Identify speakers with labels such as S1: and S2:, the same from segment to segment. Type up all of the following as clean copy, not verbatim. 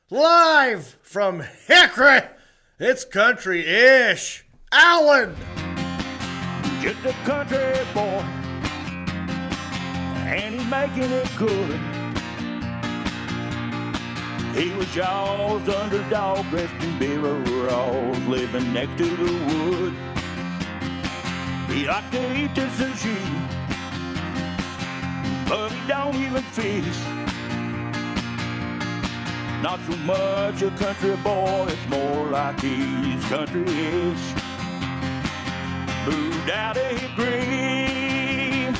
S1: Live from Hickory, it's country-ish. Alan!
S2: Just a country boy, and he's making it good. He was y'all's underdog, dressed in overalls, living next to the woods. He liked to eat the sushi, but he don't even fish. Not so much a country boy, it's more like he's country-ish. Moved out of Hickory and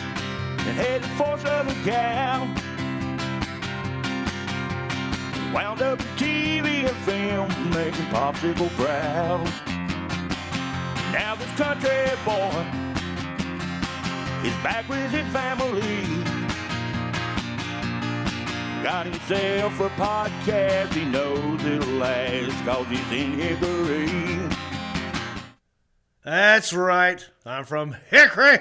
S2: headed for Southern Cal. Wound up in TV and film, making Popsicle proud. Now this country boy is back with his family. Got himself a podcast, he knows it'll last, 'cause he's in Hickory.
S1: That's right. I'm from Hickory,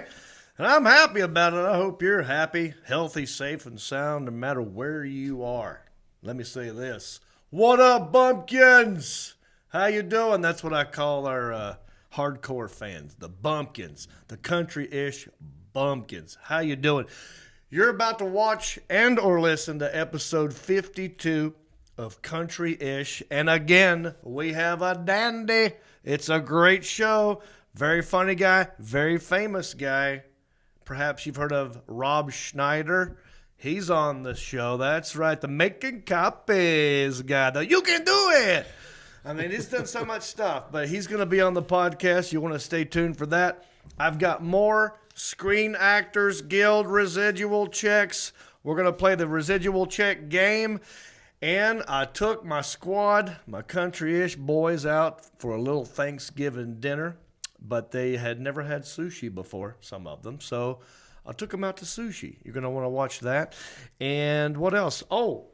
S1: and I'm happy about it. I hope you're happy, healthy, safe, and sound no matter where you are. Let me say this. What up, bumpkins? How you doing? That's what I call our hardcore fans, the bumpkins, the country-ish bumpkins. How you doing? You're about to watch and or listen to episode 52 of Country-ish. And again, we have a dandy. It's a great show. Very funny guy, very famous guy. Perhaps you've heard of Rob Schneider. He's on the show. That's right. The Making Copies guy. The You Can Do It. I mean, he's done so much stuff, but he's going to be on the podcast. You want to stay tuned for that. I've got more Screen Actors Guild residual checks. We're going to play the residual check game. And I took my squad, my country-ish boys, out for a little Thanksgiving dinner. But they had never had sushi before, some of them. So I took them out to sushi. You're going to want to watch that. And what else? Oh,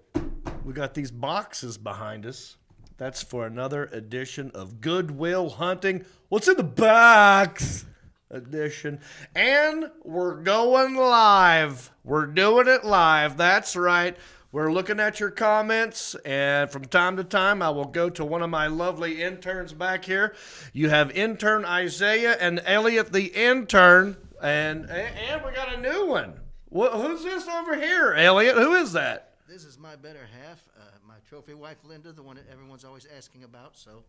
S1: we got these boxes behind us. That's for another edition of Goodwill Hunting. What's in the box? Edition. And we're going live. We're doing it live. That's right. We're looking at your comments, and from time to time, I will go to one of my lovely interns back here. You have intern Isaiah and Elliot the intern, and we got a new one. Who's this over here, Elliot? Who is that?
S3: This is my better half, my trophy wife, Linda, the one that everyone's always asking about. So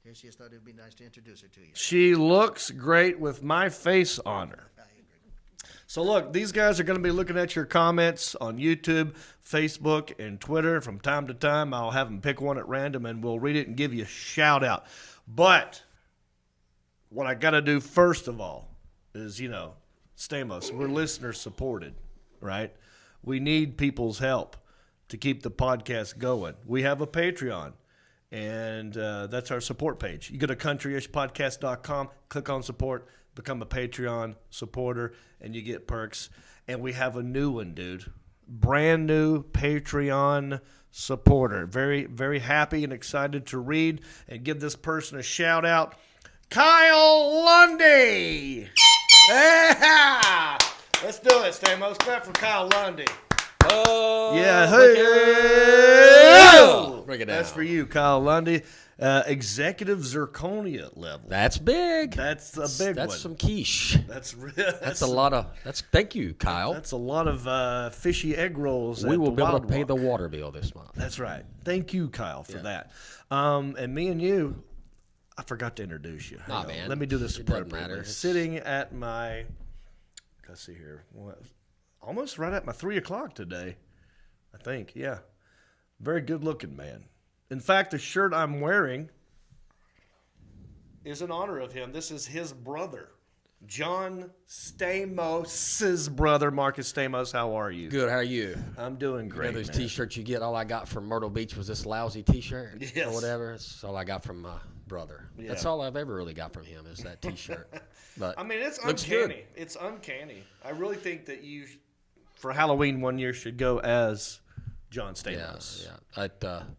S3: here she is. Thought it would be nice to introduce her to you.
S1: She looks great with my face on her.
S3: I agree.
S1: So look, these guys are going to be looking at your comments on YouTube, Facebook, and Twitter. From time to time, I'll have them pick one at random, and we'll read it and give you a shout-out. But what I got to do first of all is, Stamos, we're listener-supported, right? We need people's help to keep the podcast going. We have a Patreon, and that's our support page. You go to countryishpodcast.com, click on support, become a Patreon supporter, and you get perks. And we have a new one, dude. Brand new Patreon supporter. Very, very happy and excited to read and give this person a shout out. Kyle Lundy! Yeah! Let's do it, Stamos. Clap for Kyle Lundy.
S4: Oh,
S1: Yeah, hey!
S4: Break it down.
S1: That's for you, Kyle Lundy. Executive zirconia level.
S4: That's big.
S1: That's a big one.
S4: That's some quiche.
S1: That's
S4: That's a lot of. Thank you, Kyle.
S1: That's a lot of fishy egg rolls.
S4: We
S1: at
S4: will
S1: the
S4: be able to
S1: Wild
S4: pay
S1: Walk.
S4: the water bill this month.
S1: That's right. Thank you, Kyle, for that. And me and you, I forgot to introduce you. Hang
S4: Nah,
S1: on.
S4: man.
S1: Let me do this
S4: It doesn't
S1: appropriately.
S4: matter.
S1: Sitting at my, let's see here, almost right at my 3 o'clock today, I think. Yeah. Very good looking man. In fact, the shirt I'm wearing is in honor of him. This is his brother, Jon Stamos' brother, Marcus Stamos. How are you?
S4: Good. How are you?
S1: I'm doing
S4: You
S1: great.
S4: know those
S1: man.
S4: T-shirts you get? All I got from Myrtle Beach was this lousy T-shirt
S1: Yes.
S4: or whatever. It's all I got from my brother.
S1: Yeah.
S4: That's all I've ever really got from him is that T-shirt. But
S1: I mean, it's
S4: looks
S1: uncanny.
S4: good.
S1: It's uncanny. I really think that you, for Halloween one year, should go as Jon Stamos.
S4: Yeah.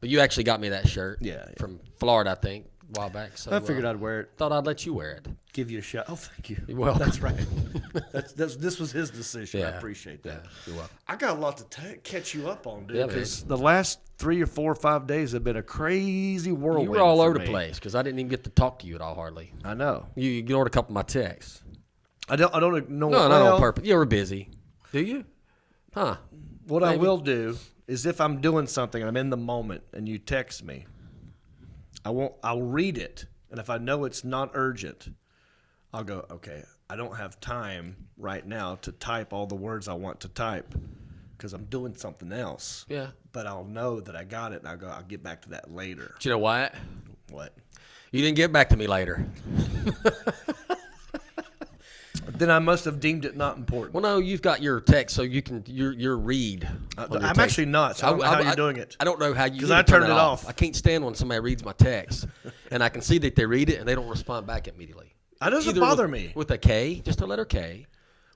S4: But you actually got me that shirt.
S1: Yeah.
S4: From Florida, I think. a while back. So
S1: I figured I'd wear it.
S4: Thought I'd let you wear it.
S1: Give you a shot. Oh, thank you.
S4: You're welcome.
S1: That's right. This was his decision. I
S4: Yeah.
S1: appreciate that.
S4: Yeah, you're welcome.
S1: I got a lot to catch you up on, dude.
S4: Yeah, man.
S1: Because the last 3 or 4 or 5 days have been a crazy whirlwind.
S4: You were all
S1: for
S4: over the
S1: me.
S4: place because I didn't even get to talk to you at all hardly.
S1: I know.
S4: You ignored a couple of my texts.
S1: I don't know.
S4: No, not on purpose. You were busy. Do you? Huh?
S1: What I
S4: Maybe.
S1: will do is if I'm doing something and I'm in the moment and you text me, I'll read it. And if I know it's not urgent, I'll go, okay, I don't have time right now to type all the words I want to type because I'm doing something else.
S4: Yeah.
S1: But I'll know that I got it and I'll get back to that later.
S4: Do you know what?
S1: What?
S4: You didn't get back to me later.
S1: Then I must have deemed it not important.
S4: Well, no, you've got your text, so you can your read. on your
S1: I'm
S4: text.
S1: actually not, so I don't know how you're doing it.
S4: I don't know how you.
S1: 'Cause
S4: need
S1: I
S4: to turn
S1: turned it off.
S4: I can't stand when somebody reads my text, and I can see that they read it and they don't respond back immediately.
S1: That doesn't
S4: Either
S1: bother
S4: with,
S1: me.
S4: with a K, just a letter K.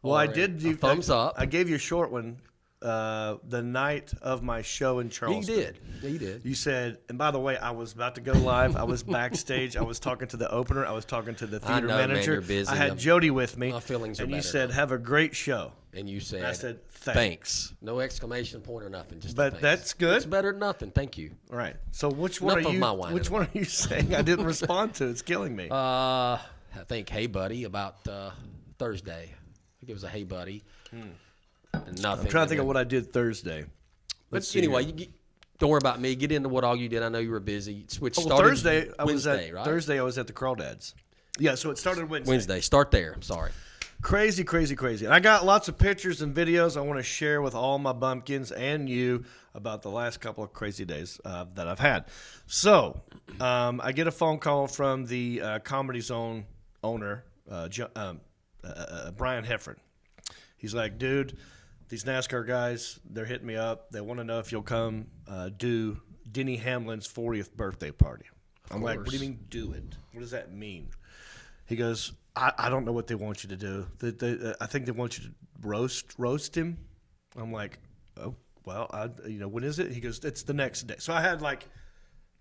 S1: Well, I
S4: or
S1: did
S4: a
S1: do
S4: thumbs up.
S1: I gave you a short one the night of my show in
S4: Yeah,
S1: Charleston.
S4: you did. Yeah, you did.
S1: You said, and by the way, I was about to go live. I was backstage. I was talking to the opener. I was talking to the theater
S4: know, man,
S1: manager.
S4: you're busy.
S1: I had Jody with me.
S4: My feelings are
S1: and you
S4: better
S1: said,
S4: now.
S1: "Have a great show."
S4: And you said,
S1: I said,
S4: thanks. No exclamation point or nothing. Just a
S1: But
S4: thanks.
S1: that's good.
S4: It's better than nothing. Thank you.
S1: All right. So which one
S4: Enough
S1: are
S4: of
S1: you?
S4: my whining
S1: Which one are you saying I didn't respond to? It's killing me.
S4: I think Hey Buddy about Thursday. I think it was a Hey Buddy. And nothing.
S1: I'm trying to think of what I did Thursday. Let's
S4: But
S1: see
S4: anyway,
S1: here.
S4: don't worry about me. Get into what all you did. I know you were busy. Which
S1: Oh,
S4: started
S1: Thursday.
S4: Wednesday, right?
S1: Thursday. I was at the Crawdads. Yeah. So it started Wednesday.
S4: Wednesday. Start there. I'm sorry.
S1: Crazy, crazy, crazy. And I got lots of pictures and videos I want to share with all my bumpkins and you about the last couple of crazy days that I've had. So I get a phone call from the Comedy Zone owner, Brian Heffron. He's like, dude, these NASCAR guys, they're hitting me up. They want to know if you'll come do Denny Hamlin's 40th birthday party. I'm like, what do you mean do it? What does that mean? He goes, I don't know what they want you to do. I think they want you to roast him. I'm like, oh, well, when is it? He goes, it's the next day. So I had like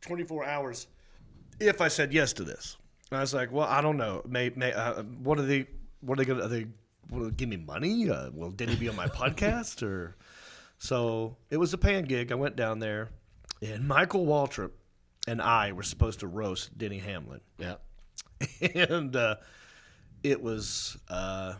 S1: 24 hours if I said yes to this. And I was like, well, I don't know. What are they going to, will they give me money? Will Denny be on my podcast? Or so it was a paying gig. I went down there, and Michael Waltrip and I were supposed to roast Denny Hamlin.
S4: Yeah.
S1: And it was a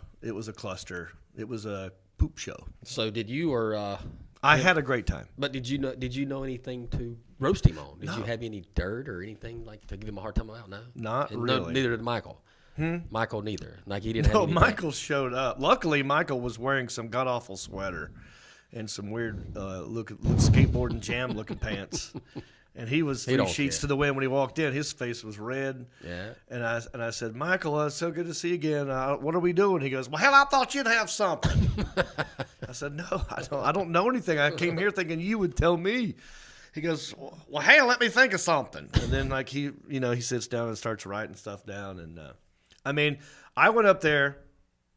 S1: cluster. It was a poop show.
S4: So did you or?
S1: I had a great time.
S4: But did you know anything to roast him on? Did you have any dirt or anything like to give him a hard time about? No.
S1: Not
S4: And
S1: really.
S4: neither did Michael. Michael neither. Like he didn't have.
S1: No,
S4: anything.
S1: Michael showed up. Luckily, Michael was wearing some god awful sweater and some weird skateboarding jam looking pants. And he was three
S4: don't
S1: sheets
S4: care.
S1: to the wind when he walked in. His face was red.
S4: Yeah.
S1: And I said, Michael, it's so good to see you again. What are we doing? He goes, well, hell, I thought you'd have something. I said, no, I don't know anything. I came here thinking you would tell me. He goes, well, hell, let me think of something. And then like he sits down and starts writing stuff down. And I went up there.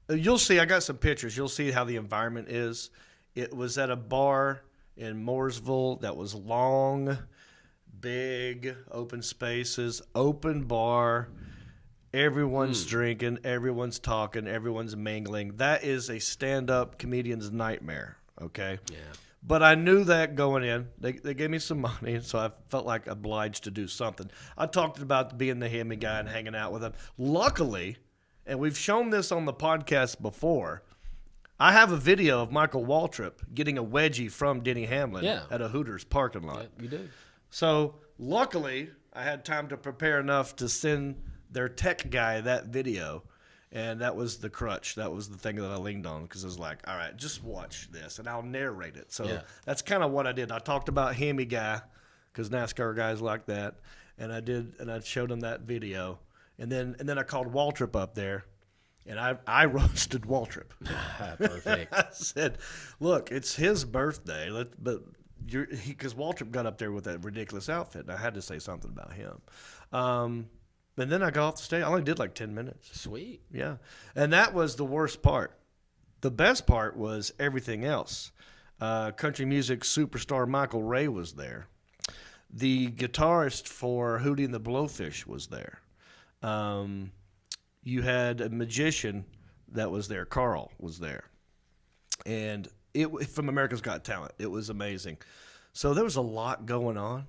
S1: You'll see. I got some pictures. You'll see how the environment is. It was at a bar in Mooresville that was long. Big open spaces, open bar. Everyone's drinking, everyone's talking, everyone's mingling. That is a stand-up comedian's nightmare. Okay.
S4: Yeah.
S1: But I knew that going in. They gave me some money, so I felt like obliged to do something. I talked about being the Hemi guy and hanging out with him. Luckily, and we've shown this on the podcast before, I have a video of Michael Waltrip getting a wedgie from Denny Hamlin at a Hooters parking lot.
S4: Yeah, you do.
S1: So luckily, I had time to prepare enough to send their tech guy that video, and that was the crutch. That was the thing that I leaned on because I was like, all right, just watch this, and I'll narrate it. So that's kind of what I did. I talked about Hemi guy because NASCAR guys like that, and I showed him that video, and then I called Waltrip up there, and I roasted Waltrip.
S4: Perfect.
S1: I said, look, it's his birthday, because Waltrip got up there with that ridiculous outfit, and I had to say something about him. And then I got off the stage. I only did like 10 minutes.
S4: Sweet.
S1: Yeah. And that was the worst part. The best part was everything else. Country music superstar Michael Ray was there. The guitarist for Hootie and the Blowfish was there. You had a magician that was there. Carl was there. And from America's Got Talent. It was amazing. So there was a lot going on.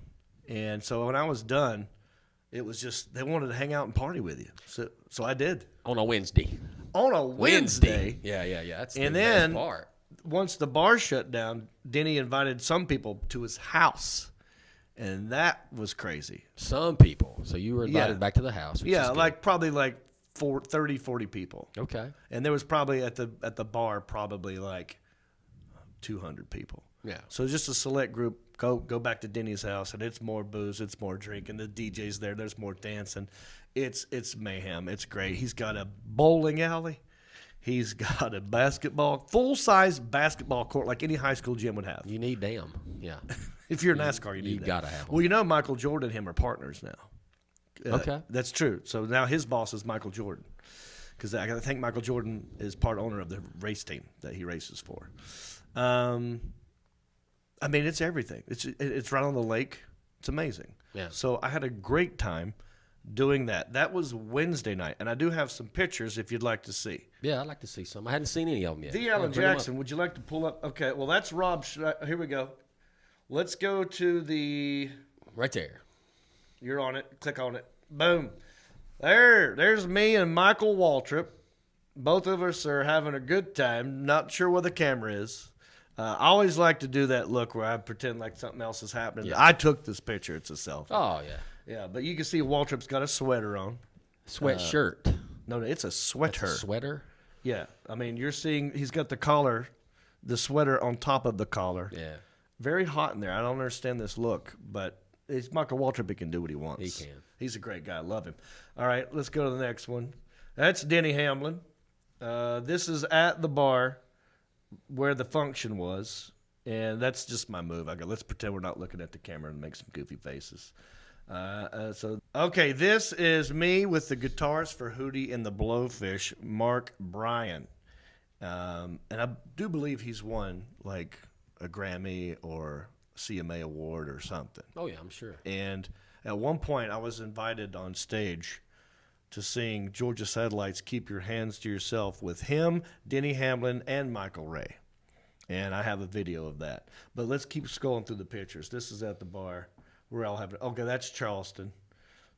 S1: And so when I was done, it was just they wanted to hang out and party with you. So I did.
S4: On a Wednesday.
S1: On a Wednesday.
S4: Yeah. That's
S1: And
S4: the
S1: then
S4: best part.
S1: once the bar shut down, Denny invited some people to his house. And that was crazy.
S4: Some people. So you were invited back to the house. Which is
S1: Yeah,
S4: good.
S1: probably 30, 40 people.
S4: Okay.
S1: And there was probably at the bar probably like 200 people.
S4: Yeah.
S1: So just a select group go back to Denny's house, and it's more booze, it's more drinking. The DJ's there, there's more dancing. It's mayhem. It's great. He's got a bowling alley. He's got a full-size basketball court like any high school gym would have.
S4: You need them. Yeah.
S1: If you're NASCAR, you need
S4: You
S1: that.
S4: gotta have 'em.
S1: Well, you know Michael Jordan and him are partners now.
S4: Okay. That's
S1: true. So now his boss is Michael Jordan, because I think Michael Jordan is part owner of the race team that he races for. I mean, it's everything. It's right on the lake. It's amazing.
S4: Yeah.
S1: So I had a great time doing that. That was Wednesday night, and I do have some pictures if you'd like to see.
S4: Yeah, I'd like to see some. I hadn't seen any of them yet.
S1: D. Allen Jackson, would you like to pull up? Okay, well, that's Rob. Here we go. Let's go to the...
S4: Right there.
S1: You're on it. Click on it. Boom. There's me and Michael Waltrip. Both of us are having a good time. Not sure where the camera is. I always like to do that look where I pretend like something else is happening.
S4: Yeah.
S1: I took this picture. It's a selfie.
S4: Oh, yeah.
S1: Yeah, but you can see Waltrip's got a sweater on.
S4: Sweatshirt.
S1: No, it's a sweater.
S4: That's a sweater?
S1: Yeah. I mean, you're seeing he's got the collar, the sweater on top of the collar.
S4: Yeah.
S1: Very hot in there. I don't understand this look, but it's Michael Waltrip. He can do what he wants.
S4: He can.
S1: He's a great guy. I love him. All right, let's go to the next one. That's Denny Hamlin. This is at the bar where the function was, and that's just my move. Let's pretend we're not looking at the camera and make some goofy faces. Okay, this is me with the guitars for Hootie and the Blowfish, Mark Bryan. And I do believe he's won like a Grammy or CMA award or something.
S4: Oh, yeah, I'm sure.
S1: And at one point, I was invited on stage to sing Georgia Satellite's Keep Your Hands to Yourself with him, Denny Hamlin, and Michael Ray. And I have a video of that. But let's keep scrolling through the pictures. This is at the bar. We're all having. Okay, that's Charleston.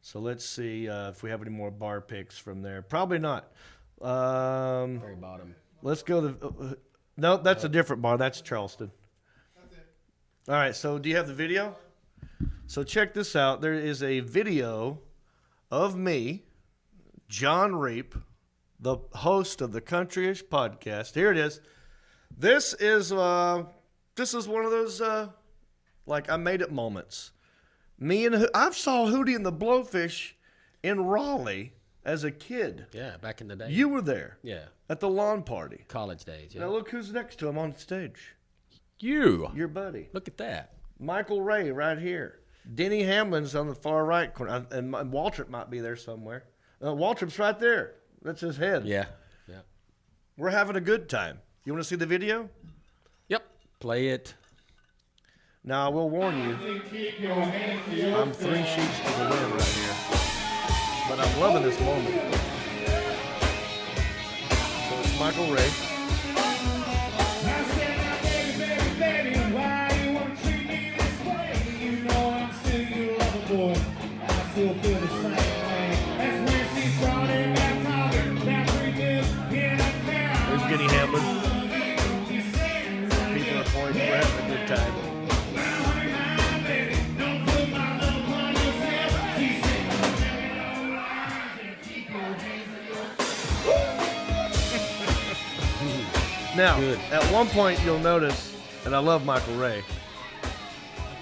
S1: So let's see if we have any more bar pics from there. Probably not.
S4: Very bottom.
S1: Let's go to. No, that's a different bar. That's Charleston. All right. So do you have the video? So check this out. There is a video of me, Jon Reep, the host of the Countryish podcast. Here it is. This is one of those like I made it moments. I saw Hootie and the Blowfish in Raleigh as a kid.
S4: Yeah, back in the day.
S1: You were there.
S4: Yeah.
S1: At the lawn party.
S4: College days, yeah.
S1: Now look who's next to him on stage.
S4: You.
S1: Your buddy.
S4: Look at that.
S1: Michael Ray right here. Denny Hamlin's on the far right corner. And Waltrip might be there somewhere. Waltrip's right there. That's his head.
S4: Yeah. Yeah.
S1: We're having a good time. You want to see the video?
S4: Yep. Play it.
S1: Now, I will warn you, I'm 3 sheets to the wind right here. But I'm loving this moment. So it's Michael Ray. There's Denny Hamlin. People are pointing. We're having a good time. Now, at one point you'll notice, and I love Michael Ray,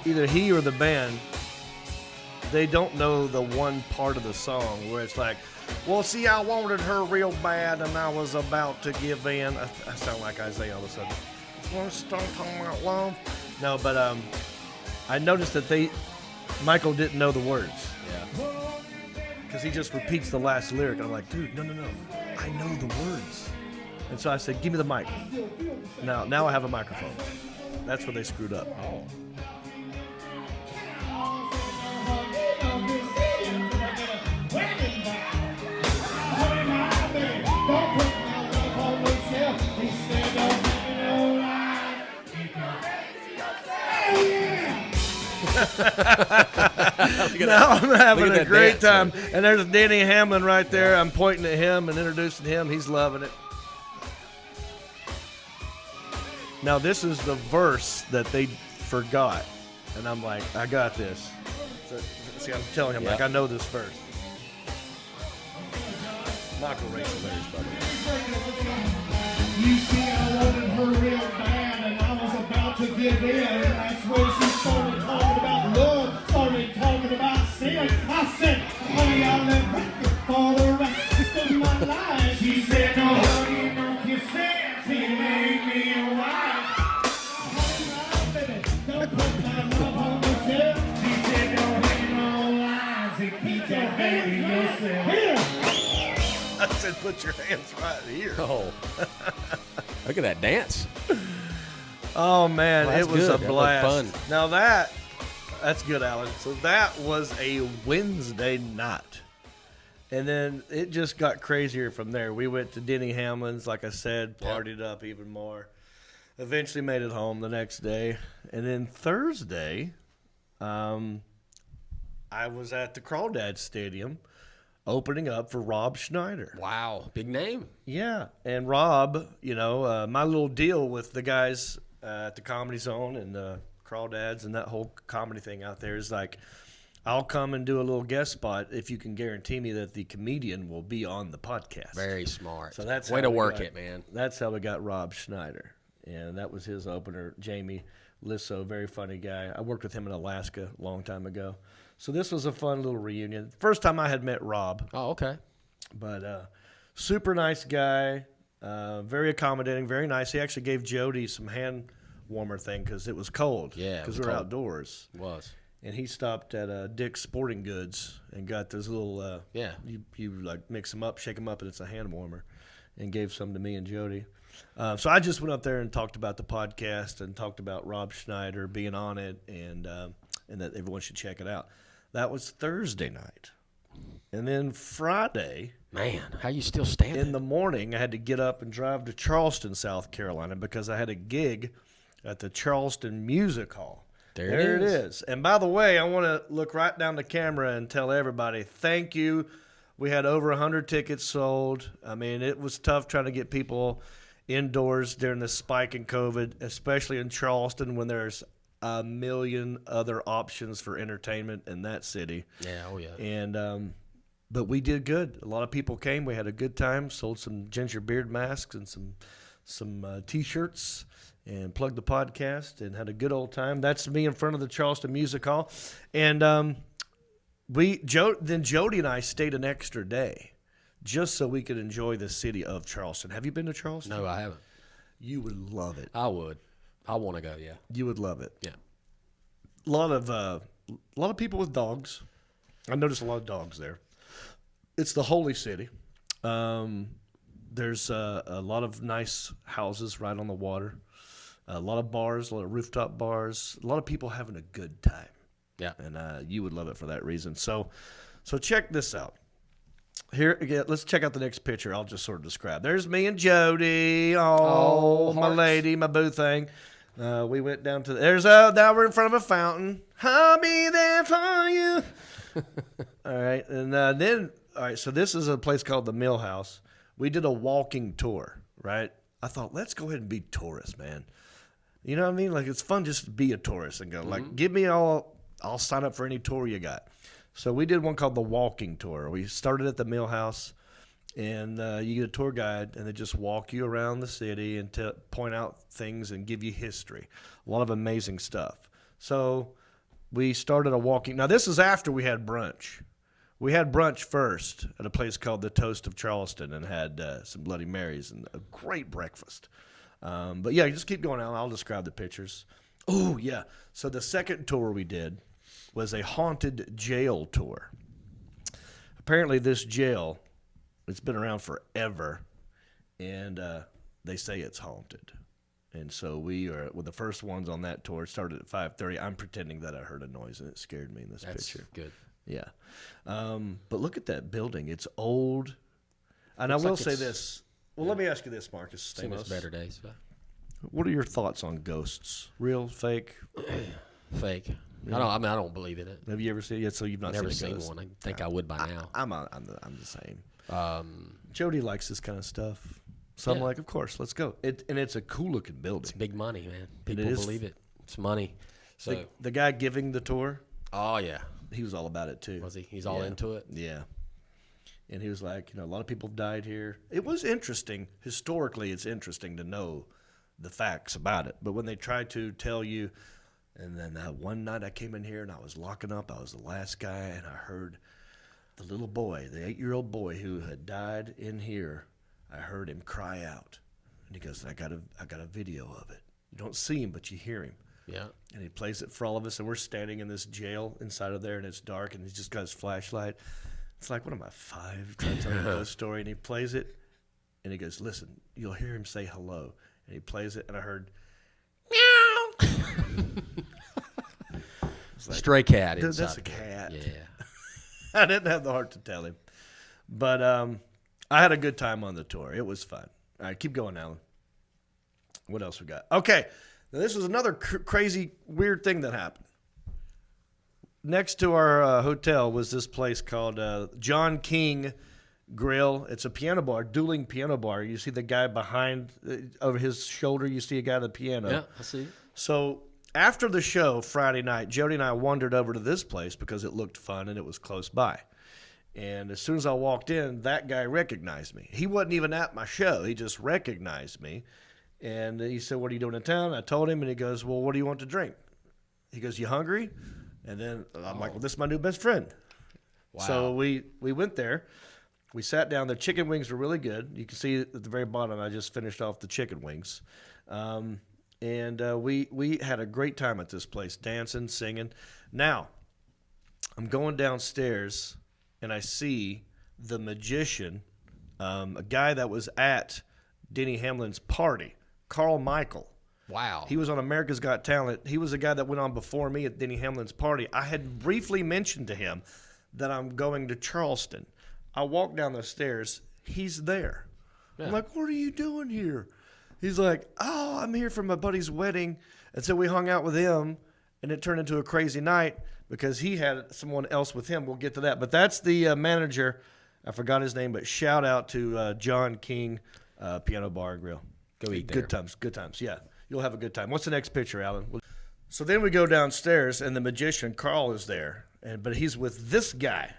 S1: either he or the band, they don't know the one part of the song where it's like, well, see, I wanted her real bad and I was about to give in. I sound like Isaiah all of a sudden. Want to start talking about love? No, but I noticed that Michael didn't know the words.
S4: Yeah.
S1: Because he just repeats the last lyric. And I'm like, dude, no. I know the words. And so I said, give me the mic. Now I have a microphone. That's where they screwed up.
S4: Oh.
S1: Now I'm having
S4: Look at
S1: a
S4: that
S1: great
S4: dance,
S1: time.
S4: man.
S1: And there's Denny Hamlin right there. I'm pointing at him and introducing him. He's loving it. Now, this is the verse that they forgot. And I'm like, I got this. So, see, I'm telling him, like, I know this verse. Michael Racing Bears, by the way.
S5: You see, I wanted her real bad, and I was about to give in. And that's when she started talking about love, started talking about sin. I said, honey, I'll live record for the rest of my life. She said, no, honey, no kisses. He made me a wife. Honey, baby, don't put my love on the shelf. She said, don't hang no lies and keep your baby yourself. Here.
S1: I said, put your hands right here.
S4: Oh, look at that dance.
S1: Oh, man,
S4: Well, that's
S1: it was
S4: good.
S1: a
S4: That looked
S1: blast.
S4: fun.
S1: Now, that's good, Alan. So that was a Wednesday night. And then it just got crazier from there. We went to Denny Hamlin's, like I said, partied up even more. Eventually made it home the next day. And then Thursday, I was at the Crawdad Stadium opening up for Rob Schneider.
S4: Wow, big name.
S1: Yeah, and Rob, my little deal with the guys at the Comedy Zone and Crawdads and that whole comedy thing out there is like, I'll come and do a little guest spot if you can guarantee me that the comedian will be on the podcast.
S4: Very smart.
S1: So that's
S4: way
S1: how
S4: to
S1: we
S4: work
S1: got-
S4: it, man.
S1: That's how we got Rob Schneider, and that was his opener. Jamie Lissow, very funny guy. I worked with him in Alaska a long time ago. So this was a fun little reunion. First time I had met Rob.
S4: Oh, okay.
S1: But super nice guy, very accommodating, very nice. He actually gave Jody some hand warmer thing because it was cold.
S4: Yeah, it
S1: because
S4: was
S1: we were
S4: cold.
S1: outdoors.
S4: It was.
S1: And he stopped at Dick's Sporting Goods and got this little.
S4: Yeah.
S1: You like mix them up, shake them up, and it's a hand warmer, and gave some to me and Jody. So I just went up there and talked about the podcast and talked about Rob Schneider being on it and that everyone should check it out. That was Thursday night. And then Friday,
S4: Man, how you still standing?
S1: in the morning, I had to get up and drive to Charleston, South Carolina, because I had a gig at the Charleston Music Hall.
S4: There it is.
S1: And by the way, I want to look right down the camera and tell everybody, thank you. We had over 100 tickets sold. I mean, it was tough trying to get people indoors during the spike in COVID, especially in Charleston when there's a million other options for entertainment in that city.
S4: Yeah, oh yeah.
S1: And but we did good. A lot of people came. We had a good time. Sold some ginger beard masks and some T-shirts, and plugged the podcast and had a good old time. That's me in front of the Charleston Music Hall, and then Jody and I stayed an extra day just so we could enjoy the city of Charleston. Have you been to Charleston?
S4: No, I haven't.
S1: You would love it.
S4: I would. I want to go. Yeah.
S1: You would love it.
S4: Yeah.
S1: A lot of people with dogs. I noticed a lot of dogs there. It's the holy city. There's a lot of nice houses right on the water. A lot of bars, a lot of rooftop bars. A lot of people having a good time.
S4: Yeah.
S1: And you would love it for that reason. So check this out. Here again, let's check out the next picture. I'll just sort of describe. There's me and Jody. Oh, my
S4: hearts.
S1: lady, my boo thing. We went down to now we're in front of a fountain. I'll be there for you. All right, and then so this is a place called the Mill House. We did a walking tour, right? I thought, let's go ahead and be tourists, man. You know what I mean? Like, it's fun just to be a tourist and go, like, give me I'll sign up for any tour you got. So we did one called the walking tour. We started at the Mill House, and you get a tour guide, and they just walk you around the city and point out things and give you history. A lot of amazing stuff. So we started a walking. Now, this is after we had brunch. We had brunch first at a place called the Toast of Charleston and had some Bloody Marys and a great breakfast. But, yeah, just keep going out. I'll describe the pictures. Oh, yeah. So the second tour we did was a haunted jail tour. Apparently this jail, it's been around forever, and they say it's haunted. And so we are the first ones on that tour. It started at 5:30. I'm pretending that I heard a noise, and it scared me in this
S4: That's
S1: picture.
S4: good.
S1: Yeah. But look at that building. It's old. And
S4: Looks
S1: I will
S4: like
S1: say
S4: it's-
S1: this. Well, let me ask you this, Marcus
S4: Seen its
S1: Stamos.
S4: better days. But
S1: What are your thoughts on ghosts? Real, fake?
S4: fake. I don't believe in it.
S1: Have you ever seen it? So you've not
S4: Never
S1: seen a
S4: seen
S1: ghost?
S4: one. I think I would by now.
S1: I'm the same. Jody likes this kind of stuff. So I'm
S4: Yeah.
S1: like, of course, let's go. And it's a cool looking building.
S4: It's big money, man. People
S1: is.
S4: believe it. It's money. So,
S1: The guy giving the tour,
S4: oh yeah,
S1: he was all about it too.
S4: was he? He's all
S1: Yeah.
S4: into it.
S1: Yeah. And he was like, a lot of people have died here. It was interesting. Historically, it's interesting to know the facts about it. But when they try to tell you, and then one night I came in here and I was locking up. I was the last guy, and I heard the little boy, the 8-year-old boy who had died in here. I heard him cry out. And he goes, I got a video of it. You don't see him, but you hear him.
S4: Yeah.
S1: And he plays it for all of us, and we're standing in this jail inside of there, and it's dark, and he's just got his flashlight. It's like, what am I, 5? Trying to tell him a ghost story, and he plays it, and he goes, listen, you'll hear him say hello. And he plays it, and I heard, meow. Like,
S4: Stray cat.
S1: Dude,
S4: inside
S1: that's a
S4: there.
S1: cat.
S4: Yeah.
S1: I didn't have the heart to tell him. But I had a good time on the tour. It was fun. All right, keep going, Alan. What else we got? Okay, now this was another crazy, weird thing that happened. Next to our hotel was this place called John King Grill. It's a piano bar, dueling piano bar. You see the guy behind, over his shoulder, you see a guy at the piano.
S4: Yeah, I see.
S1: So after the show Friday night, Jody and I wandered over to this place because it looked fun and it was close by. And as soon as I walked in, that guy recognized me. He wasn't even at my show. He just recognized me. And he said, what are you doing in town? I told him, and he goes, well, what do you want to drink? He goes, you hungry? And then I'm like, well, this is my new best friend.
S4: Wow.
S1: So we went there. We sat down. The chicken wings were really good. You can see at the very bottom, I just finished off the chicken wings. And we had a great time at this place, dancing, singing. Now, I'm going downstairs, and I see the magician, a guy that was at Denny Hamlin's party, Carl Michael.
S4: Wow.
S1: He was on America's Got Talent. He was the guy that went on before me at Denny Hamlin's party. I had briefly mentioned to him that I'm going to Charleston. I walk down the stairs. He's there.
S4: Yeah.
S1: I'm like, what are you doing here? He's like, oh, I'm here for my buddy's wedding. And so we hung out with him, and it turned into a crazy night because he had someone else with him. We'll get to that. But that's the manager. I forgot his name, but shout out to John King Piano Bar and Grill.
S4: Go eat there.
S1: Good times, yeah. You'll have a good time. What's the next picture, Alan? So then we go downstairs, and the magician, Carl, is there. But he's with this guy.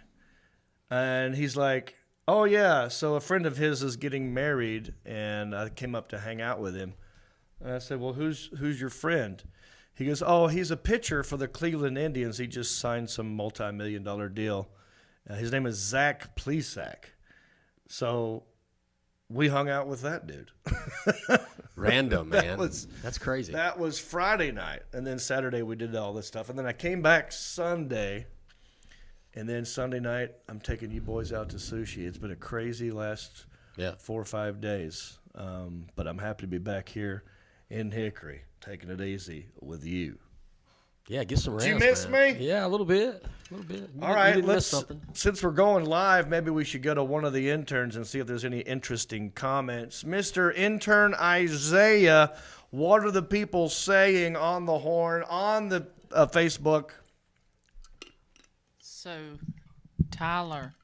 S1: And he's like, oh, yeah, so a friend of his is getting married, and I came up to hang out with him. And I said, well, who's your friend? He goes, oh, he's a pitcher for the Cleveland Indians. He just signed some multi-million-dollar deal. His name is Zach Plesac. So we hung out with that dude.
S4: Random, man. That's crazy.
S1: That was Friday night. And then Saturday we did all this stuff. And then I came back Sunday. And then Sunday night, I'm taking you boys out to sushi. It's been a crazy last 4 or 5 days. But I'm happy to be back here in Hickory, taking it easy with you.
S4: Yeah, get some rest.
S1: Did you miss
S4: man.
S1: me?
S4: Yeah, a little bit.
S1: All right,
S4: you didn't miss
S1: let's.
S4: something.
S1: Since we're going live, maybe we should go to one of the interns and see if there's any interesting comments. Mr. Intern Isaiah, what are the people saying on the horn on the Facebook?
S6: So, Tyler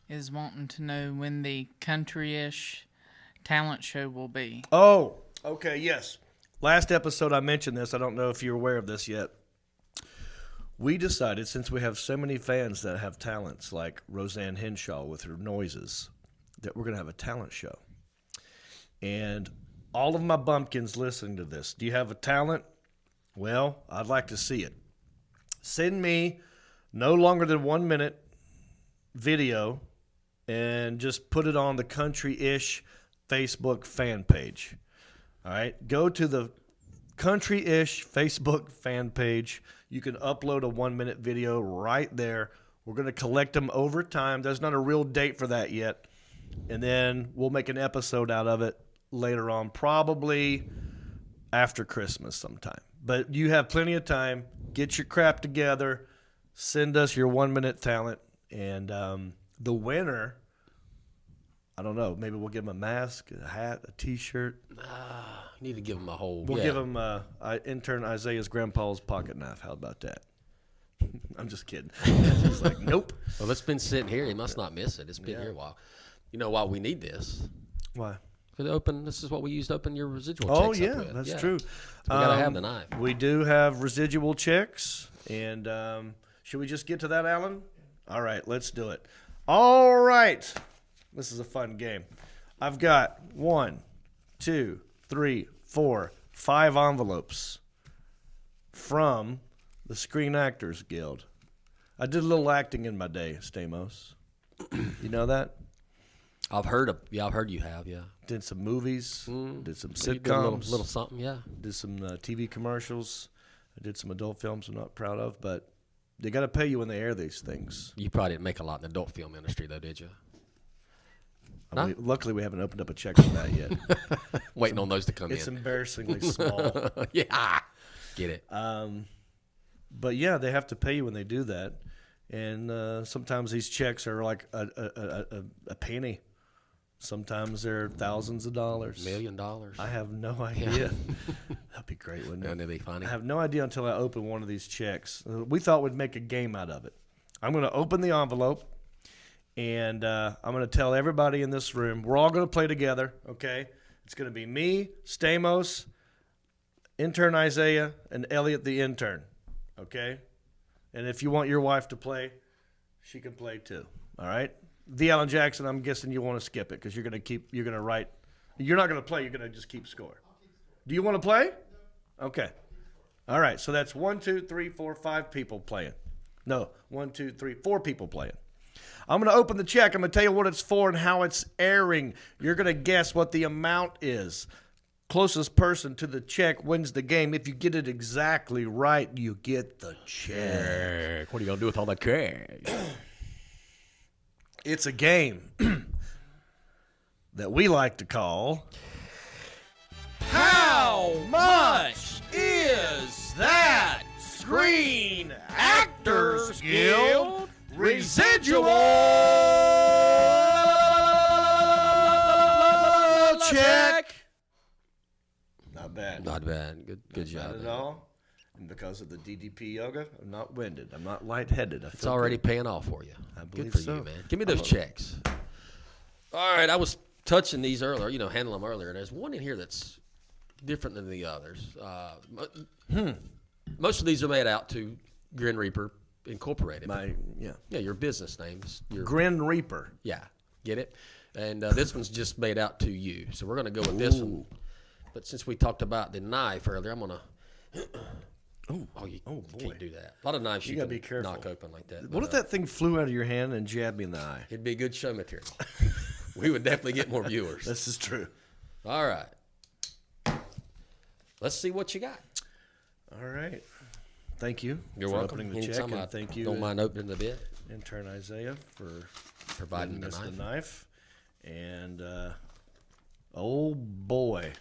S6: is wanting to know when the country-ish talent show will be.
S1: Oh, okay, yes. Last episode I mentioned this. I don't know if you're aware of this yet. We decided, since we have so many fans that have talents like Roseanne Henshaw with her noises, that we're going to have a talent show. And all of my bumpkins listening to this, do you have a talent? Well, I'd like to see it. Send me no longer than 1 minute video and just put it on the Country-ish Facebook fan page. All right, go to the Country-ish Facebook fan page. You can upload a 1 minute video right there. We're going to collect them over time. There's not a real date for that yet. And then we'll make an episode out of it later on, probably after Christmas sometime. But you have plenty of time. Get your crap together. Send us your 1 minute talent. And the winner, I don't know, maybe we'll give them a mask, a hat, a T-shirt.
S4: You need to give him a whole.
S1: We'll give him intern Isaiah's grandpa's pocket knife. How about that? I'm just kidding. He's like, nope.
S4: Well, it's been sitting here. He must not miss it. It's been here a while. You know why we need this?
S1: Why?
S4: This is what we used to open your residual
S1: Oh,
S4: checks
S1: yeah,
S4: up with.
S1: that's true.
S4: So we got to have the knife.
S1: We do have residual checks. And should we just get to that, Alan? All right, let's do it. All right. This is a fun game. I've got 1, 2, 3, 4, 5 envelopes from the Screen Actors Guild. I did a little acting in my day, Stamos. You know that?
S4: I've heard you have, yeah.
S1: Did some movies, did some
S4: You did a
S1: sitcoms,
S4: little something, yeah.
S1: did some TV commercials. I did some adult films I'm not proud of, but they got to pay you when they air these things.
S4: You probably didn't make a lot in the adult film industry, though, did you? Huh?
S1: Luckily, we haven't opened up a check for that yet.
S4: Waiting on those to come
S1: It's
S4: in.
S1: embarrassingly small.
S4: Yeah, get it.
S1: But yeah, they have to pay you when they do that, and sometimes these checks are like a penny. Sometimes they're thousands of dollars.
S4: $1 million.
S1: I have no idea. That'd be great, wouldn't it?
S4: Wouldn't it be funny?
S1: I have no idea until I open one of these checks. We thought we'd make a game out of it. I'm going to open the envelope, and I'm going to tell everybody in this room, we're all going to play together, okay? It's going to be me, Stamos, intern Isaiah, and Elliot the intern, okay? And if you want your wife to play, she can play too, all right? The Alan Jackson, I'm guessing you want to skip it because you're going to write. You're not going to play, you're going to just keep score. Do you want to play? Okay. All right, so that's 1, 2, 3, 4, 5 people playing. No, 1, 2, 3, 4 people playing. I'm going to open the check. I'm going to tell you what it's for and how it's airing. You're going to guess what the amount is. Closest person to the check wins the game. If you get it exactly right, you get the check.
S4: What are you going to do with all that cash?
S1: It's a game that we like to call
S4: How much is that Screen Actors Guild residual check?
S1: Not bad.
S4: Not bad. Good job.
S1: Not at all. And because of the DDP yoga, I'm not winded. I'm not lightheaded.
S4: It's already paying off for you.
S1: I believe
S4: Good for
S1: so.
S4: you, man. Give me those checks. All right, I was touching these earlier, handling them earlier, and there's one in here that's different than the others. Most of these are made out to Grin Reaper Incorporated.
S1: Yeah.
S4: Your business names. Your
S1: Grin Reaper.
S4: Yeah, get it? And this one's just made out to you. So we're going to go with this one. But since we talked about the knife earlier, I'm going to... you can't do that. A lot of knives you
S1: gotta
S4: can
S1: be careful.
S4: knock open like that.
S1: What if that thing flew out of your hand and jabbed me in the eye?
S4: It'd be good show material. We would definitely get more viewers.
S1: This is true.
S4: All right. Let's see what you got.
S1: All right. Thank you
S4: You're
S1: for
S4: welcome.
S1: opening the check,
S4: Anytime,
S1: and
S4: I
S1: thank you,
S4: don't mind opening the bit.
S1: intern Isaiah, for
S4: Providing
S1: giving
S4: the
S1: us
S4: knife.
S1: the knife. And oh boy,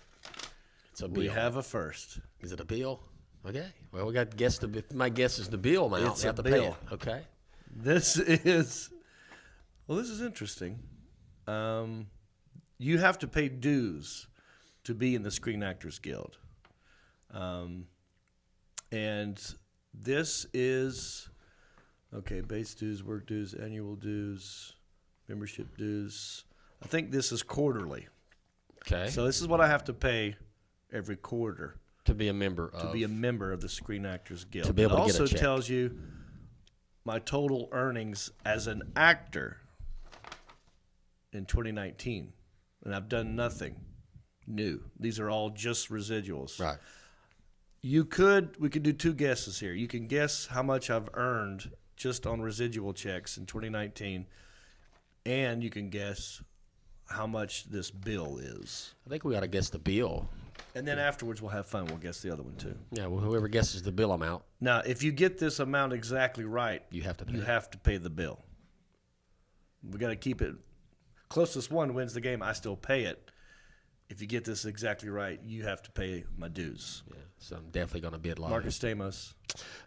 S4: It's a bill.
S1: we have a first.
S4: Is it a bill? Okay. Well, we got to guess my guess is the bill amount.
S1: It's
S4: We have
S1: a
S4: to pay
S1: bill.
S4: it. Okay.
S1: This is interesting. You have to pay dues to be in the Screen Actors Guild. And this is, base dues, work dues, annual dues, membership dues. I think this is quarterly.
S4: Okay.
S1: So this is what I have to pay every quarter
S4: to be a member of.
S1: to be a member of the Screen Actors Guild.
S4: To be able
S1: it
S4: to get a
S1: also
S4: check.
S1: tells you my total earnings as an actor in 2019, and I've done nothing new. These are all just residuals.
S4: Right.
S1: We could do two guesses here. You can guess how much I've earned just on residual checks in 2019, and you can guess how much this bill is.
S4: I think we got to guess the bill.
S1: And then afterwards we'll have fun. We'll guess the other one too.
S4: Yeah, well, whoever guesses the bill amount,
S1: Now, if you get this amount exactly right,
S4: you have to pay.
S1: you have to pay the bill. We got to keep it. Closest one wins the game. I still pay it. If you get this exactly right, you have to pay my dues.
S4: Yeah, so I'm definitely going to bid low.
S1: Marcus Stamos,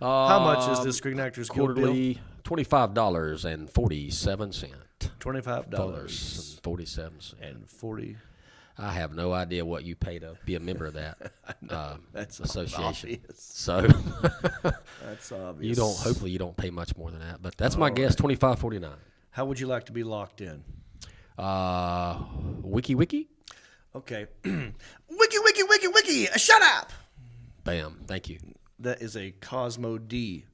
S1: how much is this Screen Actors Guild bill?
S4: Quarterly, $25.47.
S1: $25
S4: $47.
S1: and 40.
S4: I have no idea what you pay to be a member of that
S1: That's
S4: association.
S1: obvious.
S4: So
S1: That's obvious.
S4: you don't. Hopefully, you don't pay much more than that. But that's my guess. $25.49.
S1: How would you like to be locked in?
S4: Wiki.
S1: Okay. Wiki. Shut up.
S4: Bam. Thank you.
S1: That is a Cosmo D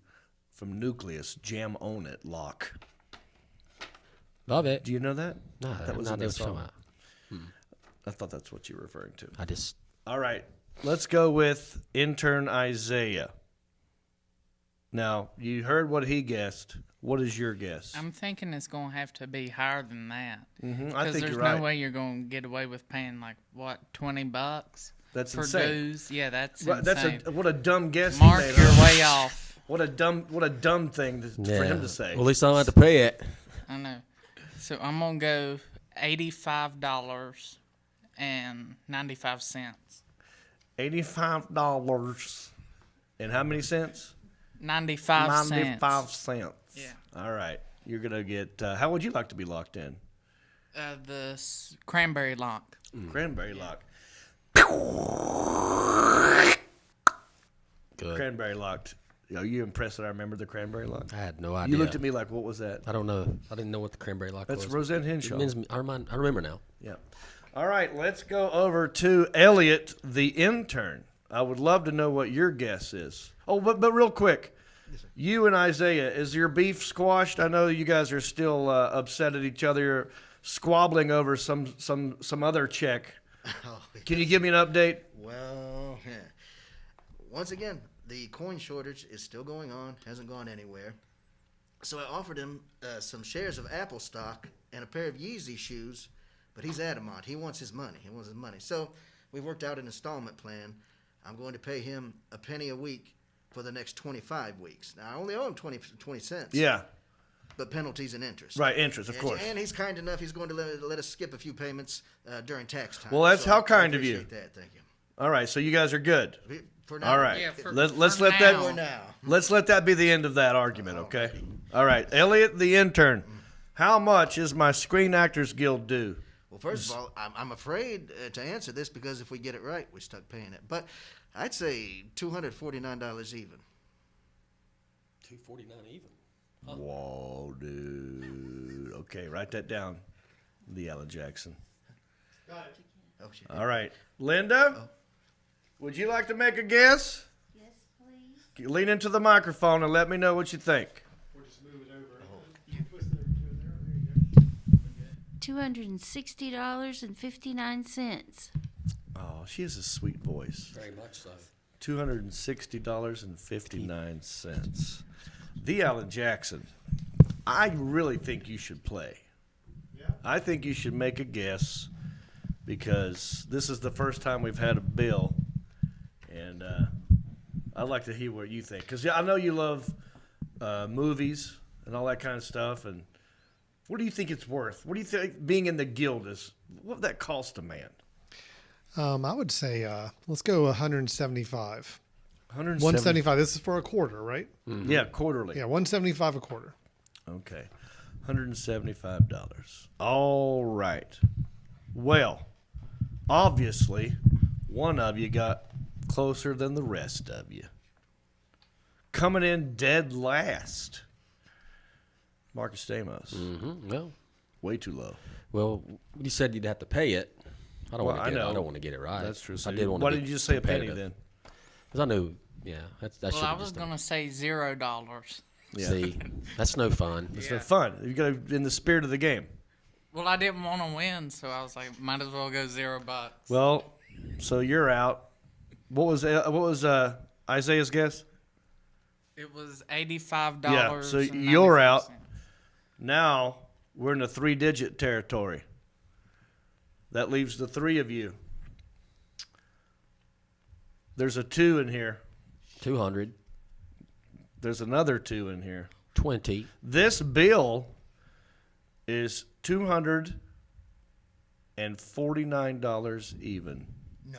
S1: from Nucleus Jam On It lock.
S4: Love it.
S1: Do you know that?
S4: No,
S1: that was in
S4: not
S1: the
S4: talking
S1: song.
S4: about.
S1: I thought that's what you were referring to.
S4: I just
S1: All right. Let's go with intern Isaiah. Now, you heard what he guessed. What is your guess?
S6: I'm thinking it's going to have to be higher than that.
S1: I
S6: Because
S1: think
S6: there's
S1: you're right.
S6: no way you're going to get away with paying, like, what, $20
S1: That's
S6: for
S1: insane.
S6: dues? Yeah, that's
S1: Right,
S6: insane.
S1: what a dumb guess
S6: Mark
S1: he made.
S6: your
S1: huh?
S6: way off.
S1: What a dumb thing for him to say.
S4: Well, at least I don't have to pay it.
S6: I know. So I'm going to go $85.95.
S1: $85 and how many cents?
S6: 95 cents.
S1: 95 cents.
S6: Yeah.
S1: All right. You're going to get, how would you like to be locked in?
S6: The cranberry lock.
S1: Cranberry lock.
S4: Good.
S1: Cranberry locked. Are you impressed that I remember the cranberry lock?
S4: I had no idea.
S1: You looked at me like, what was that?
S4: I don't know. I didn't know what the cranberry lock
S1: That's
S4: was.
S1: Roseanne Henshaw.
S4: I remember now.
S1: Yeah. All right, let's go over to Elliot, the intern. I would love to know what your guess is. Oh, but real quick, you and Isaiah, is your beef squashed? I know you guys are still upset at each other, squabbling over some other check.
S3: Oh,
S1: Can you give me an update?
S3: Well, yeah. Once again, the coin shortage is still going on, hasn't gone anywhere. So I offered him some shares of Apple stock and a pair of Yeezy shoes, but he's adamant. He wants his money. So we worked out an installment plan. I'm going to pay him a penny a week for the next 25 weeks. Now, I only owe him 20 cents.
S1: Yeah.
S3: But penalties and interest.
S1: Right, interest, of course.
S3: And he's kind enough. He's going to let us skip a few payments during tax time.
S1: Well, that's
S3: So
S1: how
S3: I
S1: kind of you.
S3: appreciate that. Thank you.
S1: All right, so you guys are good.
S3: For now.
S1: All right.
S6: Yeah, for
S1: let's let
S6: now.
S3: For now.
S1: let's let that be the end of that argument, okay? All right, Elliot, the intern. How much is my Screen Actors Guild due?
S3: Well, first of all, I'm afraid to answer this because if we get it right, we're stuck paying it. But I'd say $249 even.
S4: $249 even.
S1: Whoa, dude. Okay, write that down. The Alan Jackson.
S3: Oh, shit.
S1: All right. Linda, would you like to make a guess?
S7: Yes, please.
S1: Lean into the microphone and let me know what you think.
S5: We'll just move it over. Twist it over to there. There you go.
S7: $260.59.
S1: Oh, she has a sweet voice.
S4: Very much so.
S1: $260.59. The Alan Jackson. I really think you should play.
S5: Yeah.
S1: I think you should make a guess because this is the first time we've had a bill, and I'd like to hear what you think because I know you love movies and all that kind of stuff. And what do you think it's worth? What do you think being in the guild is? What would that cost a man?
S8: I would say let's go 175.
S1: 170
S8: 175. This is for a quarter, right?
S1: Yeah, quarterly.
S8: Yeah, 175 a quarter.
S1: Okay. $175. All right. Well, obviously, one of you got closer than the rest of you. Coming in dead last. Marcus Stamos.
S4: Well,
S1: Way too low.
S4: well, you said you'd have to pay it. I don't
S1: Well,
S4: want to get
S1: I
S4: it.
S1: know.
S4: I don't want to get it right.
S1: That's true. So
S4: I did want to
S1: why
S4: be
S1: didn't you just say a penny
S4: competitive.
S1: then?
S4: Because I knew, yeah, that
S6: Well,
S4: should
S6: I
S4: have
S6: was
S4: just
S6: going
S4: done.
S6: to say $0.
S1: Yeah.
S4: See, that's no fun.
S1: It's no fun. You got to in the spirit of the game.
S6: Well, I didn't want to win, so I was like, might as well go $0.
S1: Well, so you're out. What was Isaiah's guess?
S6: It was $85.
S1: Yeah, so
S6: and
S1: you're
S6: 95
S1: out.
S6: cents.
S1: Now we're in the 3-digit territory. That leaves the three of you. There's a 2 in here.
S4: 200,
S1: There's another 2 in here.
S4: 20.
S1: This bill is $249 even.
S3: No.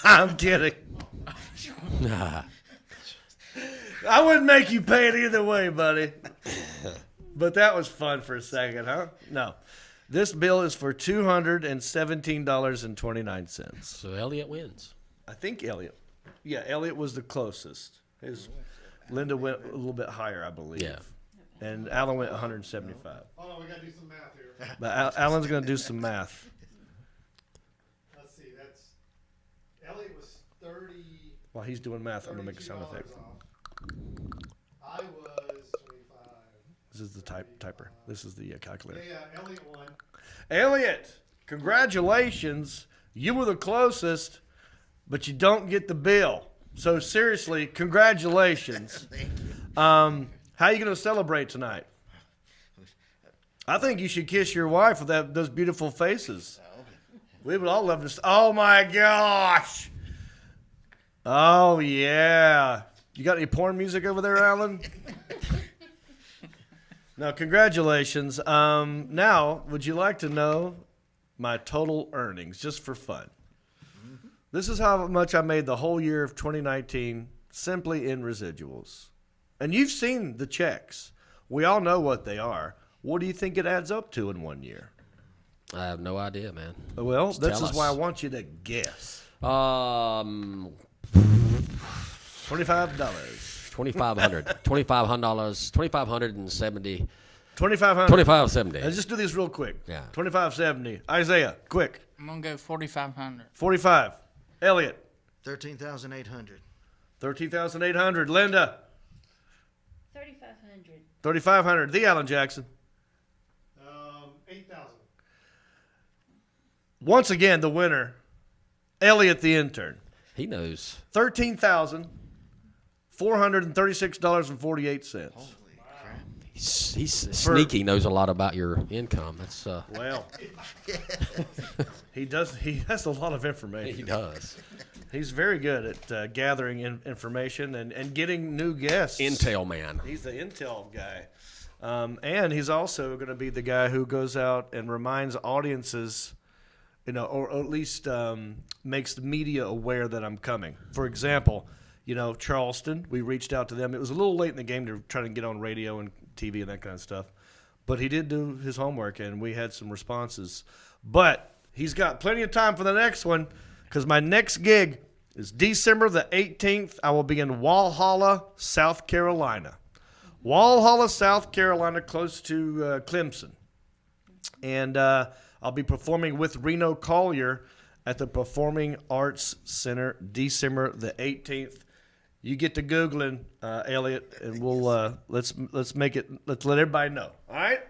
S1: I'm kidding. I wouldn't make you pay it either way, buddy. But that was fun for a second, huh? No. This bill is for $217.29.
S4: So Elliot wins.
S1: I think Elliot. Yeah, Elliot was the closest. Linda went a little bit higher, I believe.
S4: Yeah.
S1: And Alan went 175.
S8: Hold on, we got to do some math here.
S1: But Alan's going to do some math.
S8: Let's see. That's Elliot was 30.
S1: While he's doing math, I'm going to make a sound effect.
S8: I was 25.
S1: This is the typer. This is the calculator.
S8: Yeah, Elliot won.
S1: Elliot, congratulations. You were the closest, but you don't get the bill. So seriously, congratulations.
S3: Thank you.
S1: How are you going to celebrate tonight? I think you should kiss your wife with those beautiful faces. We would all love to. Oh my gosh! Oh yeah! You got any porn music over there, Alan? No, congratulations. Now, would you like to know my total earnings, just for fun? This is how much I made the whole year of 2019 simply in residuals. And you've seen the checks. We all know what they are. What do you think it adds up to in 1 year?
S4: I have no idea, man.
S1: Well,
S4: Just
S1: this
S4: tell
S1: is why I
S4: us.
S1: want you to guess.
S4: $2,500.
S1: $2,500.
S4: $2,500. $2,570.
S1: $2,500.
S4: $2,570.
S1: Let's just do these real quick.
S4: Yeah.
S1: $2,570. Isaiah, quick.
S6: I'm gonna go 4,500.
S1: 45. Elliot,
S3: 13,800.
S1: 13,800. Linda,
S7: 3,500.
S1: 3,500. The Alan Jackson.
S8: 8,000.
S1: Once again, the winner, Elliot the intern.
S4: He knows.
S1: $13,436.48.
S3: Holy crap.
S4: He's sneaky. Knows a lot about your income. That's
S1: Well, he does. He has a lot of information.
S4: he does.
S1: He's very good at gathering information and getting new guests.
S4: Intel man.
S1: He's the intel guy. And he's also going to be the guy who goes out and reminds audiences, or at least makes the media aware that I'm coming. For example, Charleston, we reached out to them. It was a little late in the game to try to get on radio and TV and that kind of stuff. But he did do his homework, and we had some responses. But he's got plenty of time for the next one, because my next gig is December the 18th. I will be in Walhalla, South Carolina. Walhalla, South Carolina, close to Clemson. And I'll be performing with Reno Collier at the Performing Arts Center December the 18th. You get to Googling, Elliot, and we'll let's let everybody know. All right?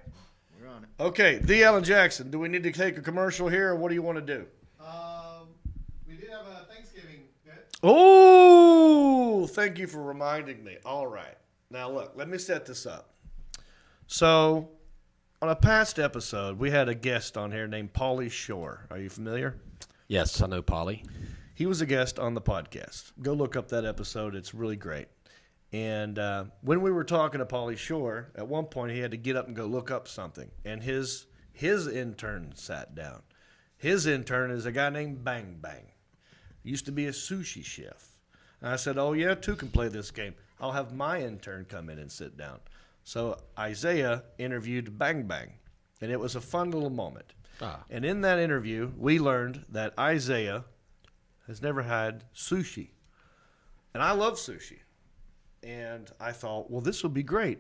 S3: We're on it.
S1: Okay, the Alan Jackson. Do we need to take a commercial here, or what do you want to do?
S8: We did have a Thanksgiving bit.
S1: Oh, thank you for reminding me. All right. Now, look, let me set this up. So, on a past episode, we had a guest on here named Pauly Shore. Are you familiar?
S4: Yes, I know Polly.
S1: He was a guest on the podcast. Go look up that episode. It's really great. And when we were talking to Pauly Shore, at one point he had to get up and go look up something. And his intern sat down. His intern is a guy named Bang Bang. Used to be a sushi chef. And I said, oh, yeah, two can play this game. I'll have my intern come in and sit down. So Isaiah interviewed Bang Bang. And it was a fun little moment. And in that interview, we learned that Isaiah has never had sushi. And I love sushi. And I thought, well, this would be great.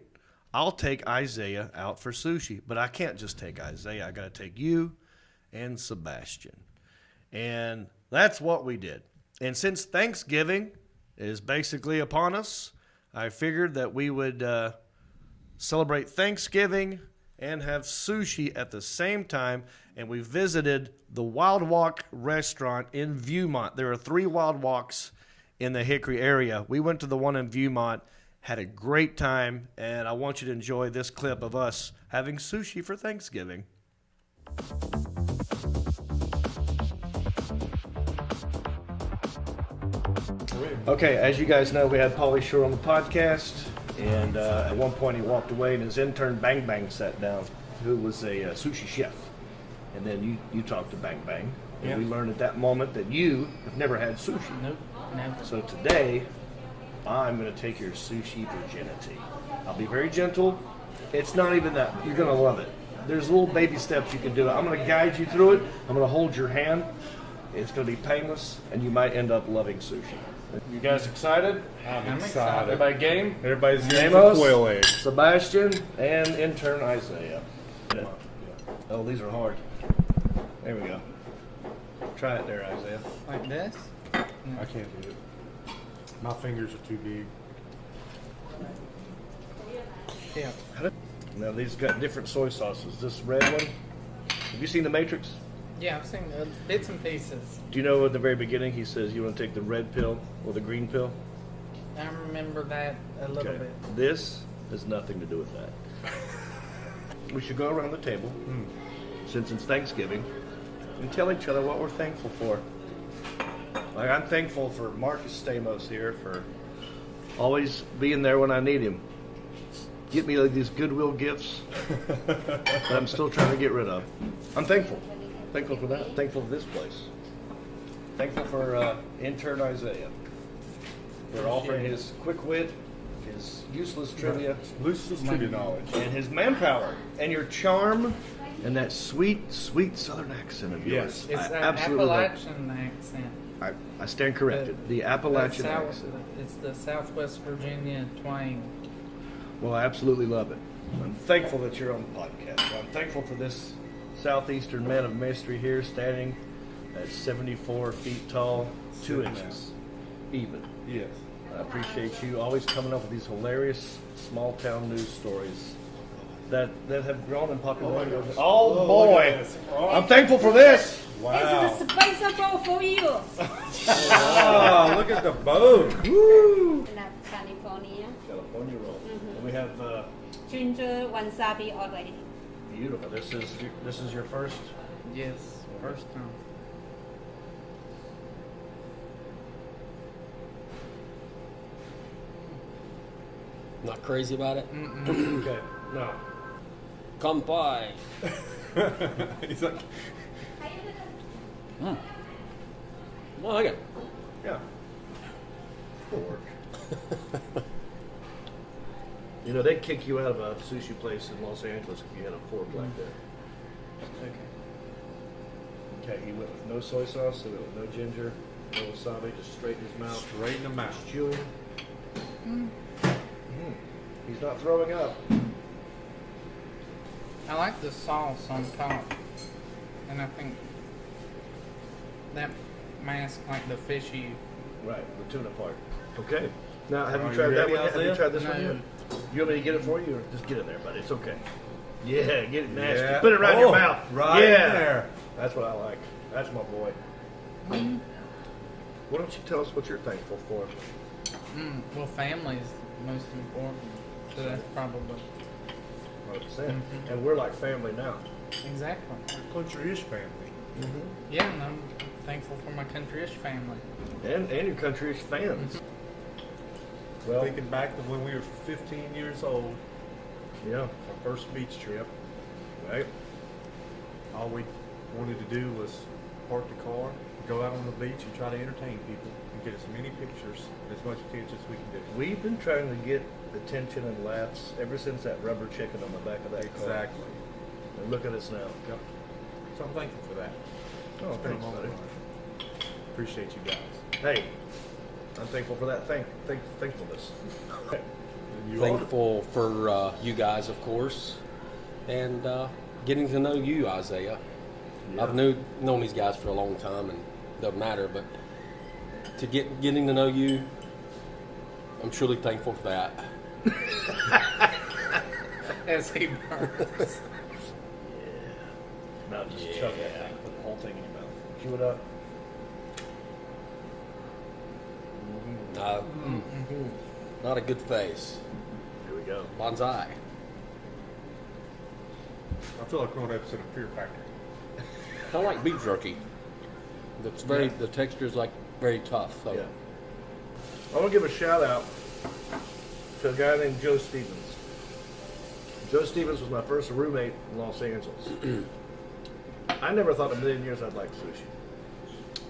S1: I'll take Isaiah out for sushi. But I can't just take Isaiah. I got to take you and Sebastian. And that's what we did. And since Thanksgiving is basically upon us, I figured that we would celebrate Thanksgiving and have sushi at the same time. And we visited the Wild Walk restaurant in Viewmont. There are 3 Wild Walks in the Hickory area. We went to the one in Viewmont, had a great time, and I want you to enjoy this clip of us having sushi for Thanksgiving. Okay, as you guys know, we had Pauly Shore on the podcast, and at one point he walked away and his intern Bang Bang sat down, who was a sushi chef. And then you talked to Bang Bang, and we learned at that moment that you have never had sushi.
S6: Nope, never.
S1: So today, I'm going to take your sushi virginity. I'll be very gentle. It's not even that. You're going to love it. there's little baby steps you can do. I'm going to guide you through it. I'm going to hold your hand. It's going to be painless, and you might end up loving sushi. You guys excited?
S8: I'm excited.
S1: Everybody game?
S8: Everybody's game for
S1: Amos,
S8: quail eggs.
S1: Sebastian, and intern Isaiah. Oh, these are hard. There we go. Try it there, Isaiah.
S6: Like this?
S8: I can't do it. My fingers are too big.
S6: Yeah.
S1: Now these got different soy sauces. This red one. Have you seen The Matrix?
S6: Yeah, I've seen bits and pieces.
S1: Do you know at the very beginning he says you want to take the red pill or the green pill?
S6: I remember that a little bit.
S1: This has nothing to do with that. We should go around the table, since it's Thanksgiving, and tell each other what we're thankful for. Like, I'm thankful for Marcus Stamos here for always being there when I need him. Get me like these Goodwill gifts that I'm still trying to get rid of. I'm thankful. Thankful for that. Thankful for this place. Thankful for intern Isaiah for offering his quick wit, his useless trivia,
S8: Lucy's trivia knowledge.
S1: and his manpower, and your charm, and that sweet, sweet Southern accent of yours.
S6: It's
S1: I
S6: an
S1: absolutely love it.
S6: Appalachian accent.
S1: I stand corrected. The Appalachian
S6: South-
S1: accent.
S6: It's the Southwest Virginia twang.
S1: Well, I absolutely love it. I'm thankful that you're on the podcast. I'm thankful for this southeastern man of mystery here, standing at 74 feet tall, 2 inches even.
S8: Yes.
S1: I appreciate you always coming up with these hilarious small town news stories that have grown in popularity. Oh boy! I'm thankful for this.
S8: Wow.
S7: This is a bicycle for you.
S8: Oh, look at the boat. Woo.
S7: Not California.
S1: California roll. And we have
S7: Ginger wasabi already.
S1: beautiful. This is your first.
S6: Yes, first time.
S4: Not crazy about it?
S1: Okay. No.
S4: Kampai.
S8: He's like,
S4: Oh, I like it.
S1: Yeah. Fork. You know, they'd kick you out of a sushi place in Los Angeles if you had a fork like that. Okay, he went with no soy sauce, he went with no ginger, no wasabi, just straight in his mouth.
S8: straight in the mouth.
S1: Just chewing. He's not throwing up.
S6: I like the sauce on top, and I think that masks like the fishy.
S1: Right, the tuna part. Okay. Now, have
S8: Are
S1: you
S8: you
S1: tried that
S8: ready,
S1: one yet? Have you
S8: Isaiah?
S1: tried this
S6: No.
S1: one yet? You want me to get it for you, or just get in there, buddy? It's okay. Yeah, get it nasty.
S8: Yeah.
S1: Put it right in your
S8: Oh,
S1: mouth.
S8: right
S1: yeah.
S8: there.
S1: That's what I like. That's my boy. Why don't you tell us what you're thankful for?
S6: Well, family is most important, so that's probably
S1: 100%. And we're like family now.
S6: exactly.
S8: Country-ish family.
S6: Yeah, and I'm thankful for my country-ish family.
S1: And your country's fans. Well,
S8: Thinking back to when we were 15 years old,
S1: yeah,
S8: our first beach trip,
S1: right?
S8: all we wanted to do was park the car, go out on the beach and try to entertain people and get as many pictures, as much attention as we can do.
S1: We've been trying to get attention and laughs ever since that rubber chicken on the back of that car.
S8: Exactly.
S1: And look at us now.
S8: Yep. So I'm thankful for that.
S1: Oh,
S8: It's been a
S1: thanks,
S8: long
S1: buddy.
S8: run. Appreciate you guys.
S1: Hey, I'm thankful for that thankfulness.
S8: And you
S4: Thankful for you guys, of course, and getting to know you, Isaiah.
S1: Yeah.
S4: I've known these guys for a long time, and it doesn't matter, but to getting to know you, I'm truly thankful for that.
S6: As he burns.
S1: Now just chug that thing. Put the whole thing in your mouth. Chew it up.
S4: Not a good face.
S1: Here we go.
S4: Bonsai.
S8: I feel like we're on an episode of Fear Factor.
S4: I like beef jerky. It's very the texture is like very tough. So
S1: Yeah. I want to give a shout out to a guy named Joe Stevens. Joe Stevens was my first roommate in Los Angeles. I never thought in a million years I'd like sushi.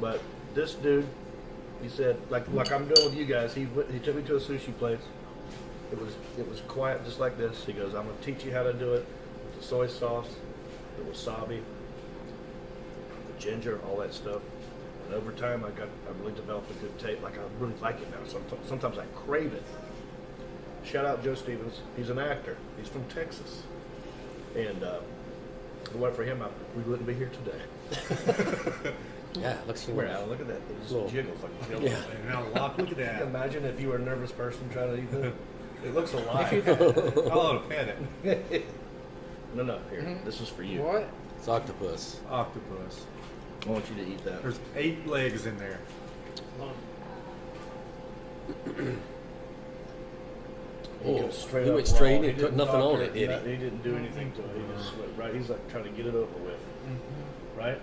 S1: But this dude, he said, like I'm doing with you guys, he took me to a sushi place. It was quiet just like this. He goes, I'm going to teach you how to do it. the soy sauce, the wasabi, the ginger, all that stuff. And over time, I really developed a good taste. Like, I really like it now. Sometimes I crave it. Shout out Joe Stevens. He's an actor. He's from Texas. And if it weren't for him, we wouldn't be here today.
S4: Yeah, looks
S1: Where, Alan, look at that. It just
S4: Cool.
S1: jiggles like a
S4: Yeah.
S8: And now look at that.
S1: Imagine if you were a nervous person trying to eat that. It looks alive.
S8: Oh, pet it.
S1: No, here. This is for you.
S3: What?
S4: It's octopus.
S8: Octopus.
S1: I want you to eat that.
S8: There's 8 legs in there.
S1: He
S4: Oh,
S1: goes straight
S4: he
S1: up
S4: went straight
S1: raw.
S4: in
S1: He
S4: and put
S1: didn't
S4: nothing on
S1: doctor
S4: it, did he?
S1: He didn't do anything to it. He just went right. He's like trying to get it over with. Right?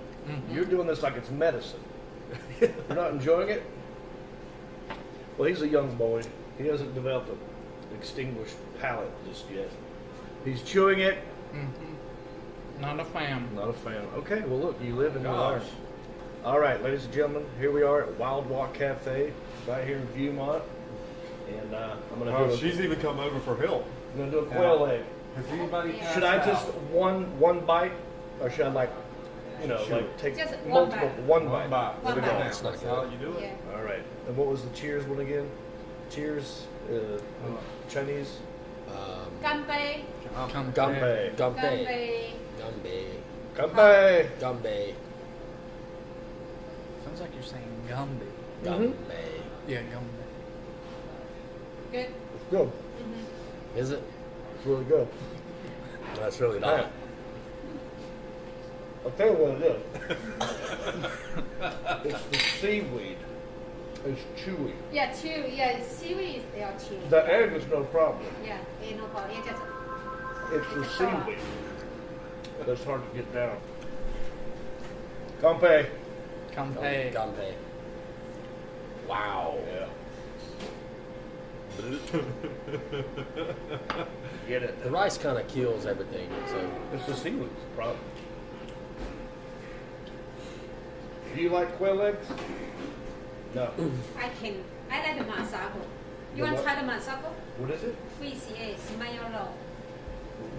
S1: You're doing this like it's medicine. You're not enjoying it? Well, he's a young boy. He hasn't developed an extinguished palate just yet. He's chewing it.
S6: Not a fan.
S1: Not a fan. Okay, well, look, you live and you
S8: Gosh.
S1: learn. All right, ladies and gentlemen, here we are at Wild Walk Cafe, right here in Viewmont. And I'm going to
S8: Oh,
S1: do
S8: she's even come over for help.
S1: I'm gonna do a quail leg.
S8: Has anybody
S1: Should I just one bite, or should I like take
S7: Just one
S1: multiple
S7: bite.
S1: one
S8: One
S1: bite?
S8: bite.
S7: One bite.
S8: That's
S4: That's not
S8: how you do it.
S7: Yeah.
S1: All right. And what was the cheers one again? Cheers, Chinese.
S7: Ganbei.
S1: Ganbei.
S4: Gambe.
S7: Ganbei.
S4: Gambe.
S1: Ganbei.
S4: Gambe.
S6: Sounds like you're saying Gumby.
S4: Gambe.
S6: Yeah, Gumby.
S7: Good.
S1: It's good.
S4: Is it?
S1: It's really good.
S4: That's really
S1: Hey,
S4: not.
S1: I'll tell you what it is. It's the seaweed. It's chewy.
S7: Yeah, chew. Yeah, seaweed is there chew.
S1: The egg is no problem.
S7: Yeah, no problem. Yeah, just
S1: It's the seaweed that's hard to get down. Ganbei.
S6: Gumby.
S4: Gambe. Wow.
S1: Yeah. Get it?
S4: The rice kind of kills everything. So
S1: It's the seaweed's problem. Do you like quail eggs? No.
S7: I can. I like the masago.
S1: The
S7: You want to
S1: what?
S7: try the masago?
S1: What is it?
S7: Fish is mayo.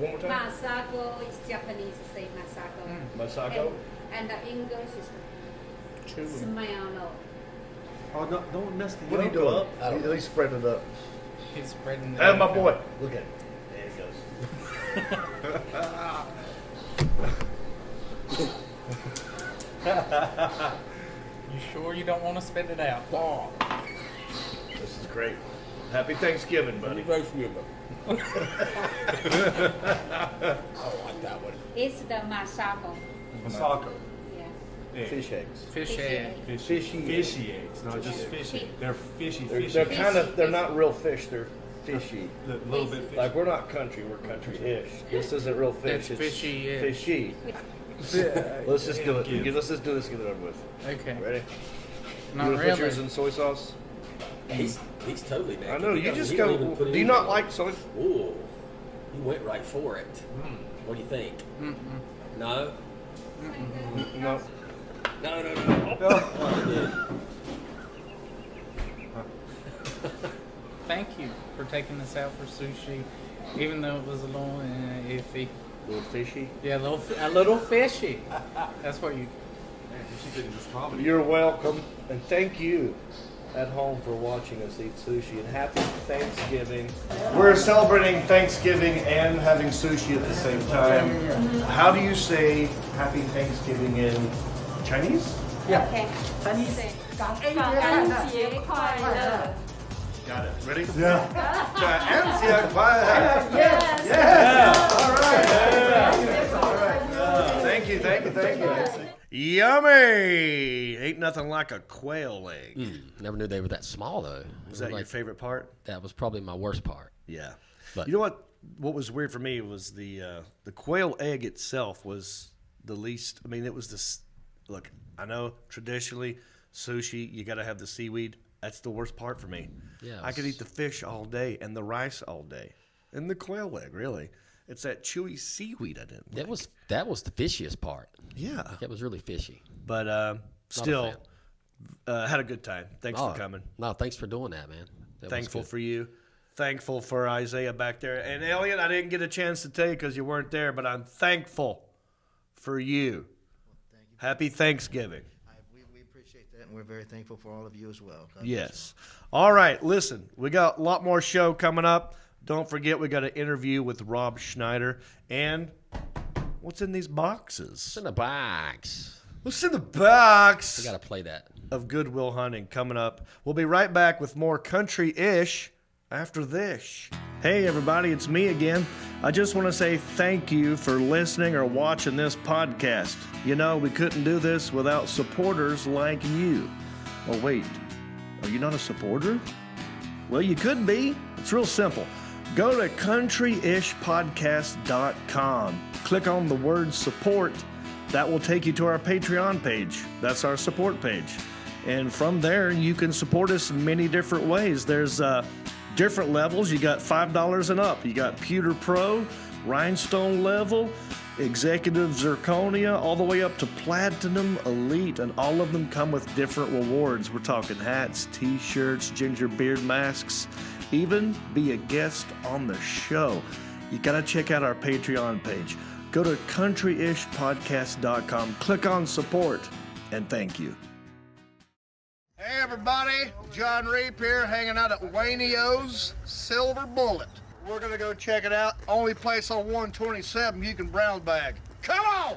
S1: One more time.
S7: Masago is Japanese say masago.
S1: Masako?
S7: And the English is smell.
S8: Oh, no, don't mess the
S1: What are you
S8: yolk
S1: doing?
S8: up.
S4: I don't know.
S1: He's spreading it up.
S6: He's spreading.
S1: Hey, my boy. Look at it. There it goes.
S6: You sure you don't want to spit it out? Oh.
S1: This is great. Happy Thanksgiving, buddy.
S4: I like that one.
S7: It's the masago.
S8: Masako.
S7: Yeah.
S1: Fish eggs.
S6: Fish egg.
S8: Fishy eggs, not just fishy.
S7: Fish.
S8: They're fishy,
S1: They're
S8: fishy.
S1: kind of, they're not real fish, they're fishy.
S8: A little bit fishy.
S1: Like, we're not country, we're country-ish. This isn't real fish.
S6: It's fishy-ish.
S1: Fishy. Let's just do it. Let's just do this, get it over with.
S6: Okay.
S1: Ready?
S6: Not
S1: You want to put yours
S6: really.
S1: in soy sauce?
S4: He's totally naked.
S1: I know,
S4: He
S1: you
S4: doesn't-
S1: just
S4: he don't
S1: go,
S4: even put
S1: do you
S4: any-
S1: not like soy?
S4: Ooh, he went right for it. What do you think? No?
S1: No.
S4: No, no, no. Oh, he did.
S6: Thank you for taking us out for sushi, even though it was a little iffy.
S1: A little fishy.
S6: Yeah, a little fishy. That's what you.
S8: She did this comedy.
S1: You're welcome, and thank you at home for watching us eat sushi, and happy Thanksgiving. We're celebrating Thanksgiving and having sushi at the same time. How do you say happy Thanksgiving in Chinese?
S7: Okay. Chinese. 感恩节快乐.
S1: Got it. Ready? Yeah. Yes. All right. Thank you. Yummy! Ain't nothing like a quail leg.
S4: Never knew they were that small, though.
S1: Was that your favorite part?
S4: That was probably my worst part.
S1: Yeah.
S4: But-
S1: You know what? What was weird for me was the quail egg itself was the least. I mean, it was this. Look, I know traditionally sushi you got to have the seaweed. That's the worst part for me.
S4: Yeah,
S1: I could eat the fish all day and the rice all day, and the quail leg. Really, it's that chewy seaweed I didn't.
S4: That
S1: like.
S4: was the fishiest part.
S1: Yeah,
S4: That was really fishy.
S1: but still had a good time. Thanks for coming.
S4: No, thanks for doing that, man. That was
S1: Thankful
S4: good.
S1: for you. thankful for Isaiah back there. And Elliot, I didn't get a chance to tell you because you weren't there, but I'm thankful for you.
S3: Thank you.
S1: Happy Thanksgiving.
S3: We appreciate that, and we're very thankful for all of you as well. God bless
S1: Yes. All right, listen, we got a lot more show coming up. Don't forget, we got an interview with Rob Schneider. And what's in these boxes?
S4: It's in the box.
S1: What's in the box?
S4: We got to play that.
S1: Of Good Will Hunting coming up. We'll be right back with more country-ish after this. Hey everybody, it's me again. I just want to say thank you for listening or watching this podcast. You know, we couldn't do this without supporters like you. Oh wait, are you not a supporter? Well, you could be. It's real simple. Go to countryishpodcast.com. Click on the word support. That will take you to our Patreon page. That's our support page. And from there, you can support us in many different ways. There's different levels. You got $5 and up. You got Pewter Pro, Rhinestone level, Executive Zirconia, all the way up to Platinum Elite. And all of them come with different rewards. We're talking hats, t-shirts, ginger beard masks, even be a guest on the show. You got to check out our Patreon page. Go to countryishpodcast.com, click on support, and thank you. Hey everybody, Jon Reep here, hanging out at Wayneo's Silver Bullet. We're gonna go check it out. Only place on 127 you can brown bag. Come on!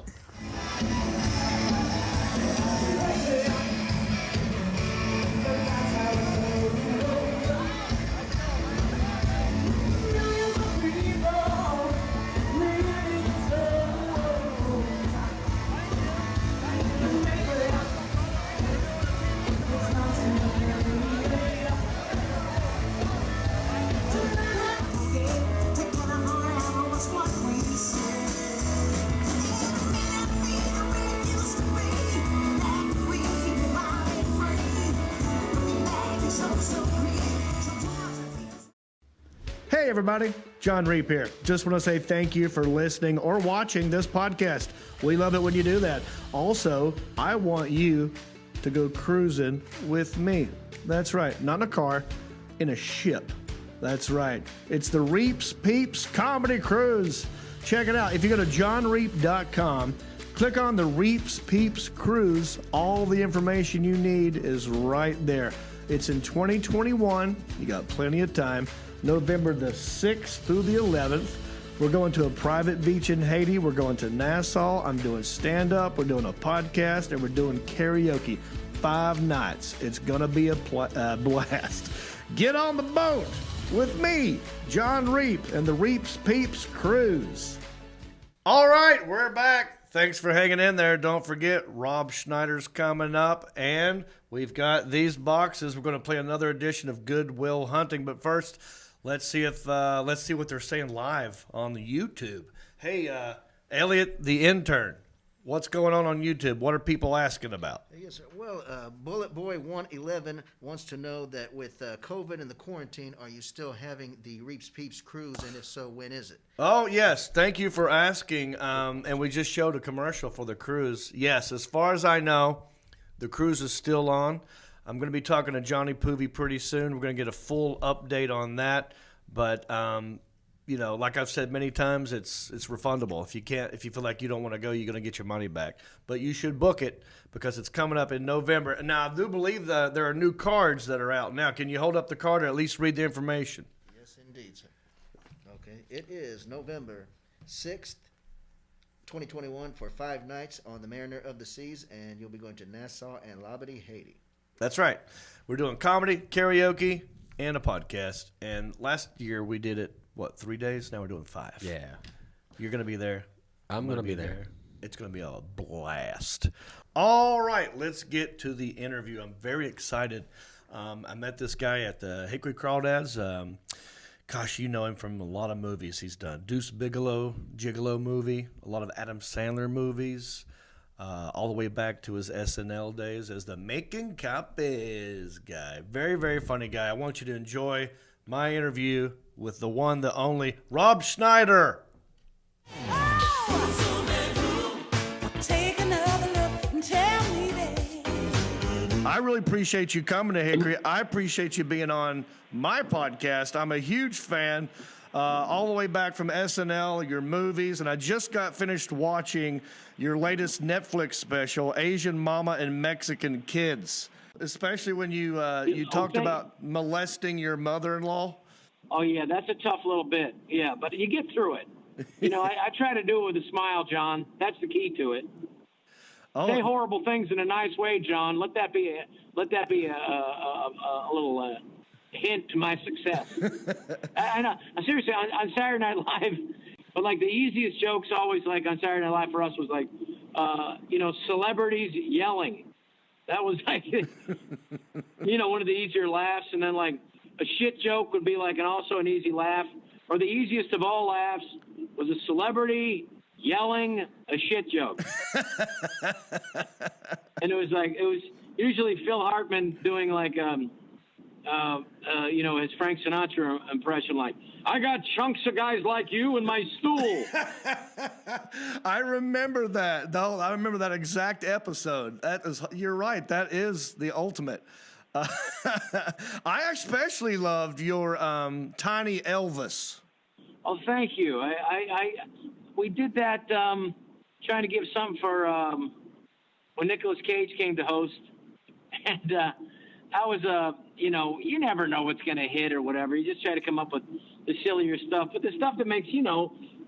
S1: Hey everybody, Jon Reep here. Just want to say thank you for listening or watching this podcast. We love it when you do that. Also, I want you to go cruising with me. That's right, not in a car, in a ship. That's right. It's the Reeps Peeps Comedy Cruise. Check it out. If you go to johnreep.com, click on the Reeps Peeps Cruise. All the information you need is right there. It's in 2021. You got plenty of time. November the 6th through the 11th. We're going to a private beach in Haiti. We're going to Nassau. I'm doing stand-up. We're doing a podcast, and we're doing karaoke. 5 nights. It's going to be a blast. Get on the boat with me, Jon Reep, and the Reeps Peeps Cruise. All right, we're back. Thanks for hanging in there. Don't forget, Rob Schneider's coming up, and we've got these boxes. We're going to play another edition of Good Will Hunting, but first, let's see what they're saying live on the YouTube. Hey, Elliot, the intern, what's going on YouTube? What are people asking about?
S3: Yes, sir. Well, Bullet Boy 111 wants to know that with COVID and the quarantine, are you still having the Reeps Peeps Cruise, and if so, when is it?
S1: Oh, yes. Thank you for asking. And we just showed a commercial for the cruise. Yes, as far as I know, the cruise is still on. I'm going to be talking to Johnny Poovey pretty soon. We're going to get a full update on that. But, like I've said many times, it's refundable. If you feel like you don't want to go, you're going to get your money back. But you should book it because it's coming up in November. Now, I do believe that there are new cards that are out now. Can you hold up the card or at least read the information?
S3: Yes, indeed, sir. Okay, it is November 6th, 2021 for 5 nights on the Mariner of the Seas, and you'll be going to Nassau and Labadee, Haiti.
S1: That's right. We're doing comedy, karaoke, and a podcast. And last year we did it, 3 days? Now we're doing 5.
S4: Yeah.
S1: You're going to be there.
S4: I'm going to be there.
S1: It's going to be a blast. All right, let's get to the interview. I'm very excited. I met this guy at the Hickory Crawdads. Gosh, you know him from a lot of movies he's done. Deuce Bigalow, Gigolo movie, a lot of Adam Sandler movies, all the way back to his SNL days as the Making Copies guy. Very, very funny guy. I want you to enjoy my interview with the one, the only, Rob Schneider. I I really appreciate you coming to Hickory. I appreciate you being on my podcast. I'm a huge fan, all the way back from SNL, your movies, and I just got finished watching your latest Netflix special, Asian Mama and Mexican Kids, especially when you talked about molesting your mother-in-law.
S9: Oh, yeah, that's a tough little bit. Yeah, but you get through it. You know, I try to do it with a smile, John. That's the key to it. Say horrible things in a nice way, John. Let that be a little hint to my success. I know. Seriously, on Saturday Night Live, but like the easiest jokes always like on Saturday Night Live for us was like, celebrities yelling. That was like, one of the easier laughs. And then like a shit joke would be like also an easy laugh. Or the easiest of all laughs was a celebrity yelling a shit joke. And it was usually Phil Hartman doing like, his Frank Sinatra impression, like, I got chunks of guys like you in my stool.
S1: I remember that. Though I remember that exact episode. You're right. That is the ultimate. I especially loved your Tiny Elvis.
S9: Oh, thank you. We did that trying to give something for when Nicolas Cage came to host, and that was you never know what's going to hit or whatever. You just try to come up with the sillier stuff, but the stuff that makes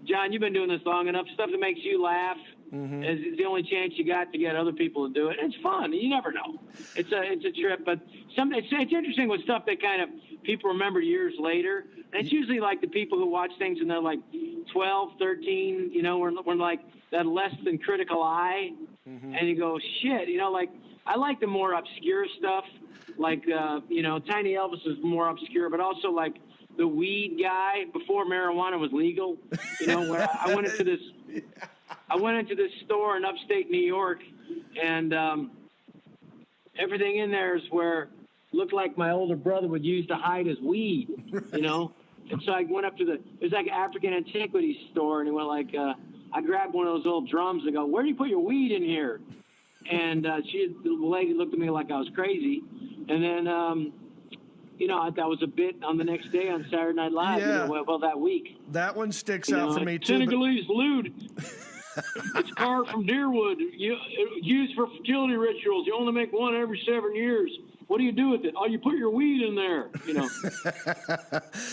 S9: John, you've been doing this long enough. Stuff that makes you laugh is the only chance you got to get other people to do it. And it's fun. You never know. It's a trip, but it's interesting with stuff that kind of people remember years later. And it's usually like the people who watch things and they're like 12, 13, we're like that less than critical eye. And you go, shit, like I like the more obscure stuff. Like, Tiny Elvis is more obscure, but also like the weed guy before marijuana was legal, where I went into this store in upstate New York, and everything in there is where looked like my older brother would use to hide his weed, And so I went up to it was like an African antiquities store, and he went like, I grabbed one of those old drums and go, where do you put your weed in here? And the lady looked at me like I was crazy. And then, that was a bit on the next day on Saturday Night Live, that week.
S1: That one sticks out for me, too.
S9: Senegalese lewd. It's carved from deerwood, used for fertility rituals. You only make one every 7 years. What do you do with it? Oh, you put your weed in there,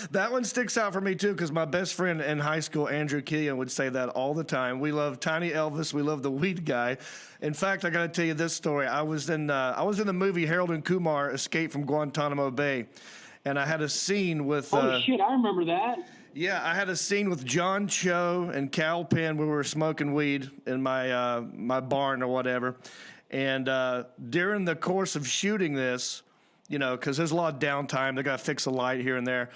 S1: That one sticks out for me, too, because my best friend in high school, Andrew Killian, would say that all the time. We love Tiny Elvis. We love the weed guy. In fact, I got to tell you this story. I was in the movie Harold and Kumar Escape from Guantanamo Bay, and I had a scene with...
S9: oh, shit, I remember that.
S1: Yeah, I had a scene with John Cho and Cal Penn. We were smoking weed in my my barn or whatever. And during the course of shooting this, because there's a lot of downtime, they got to fix a light here and there.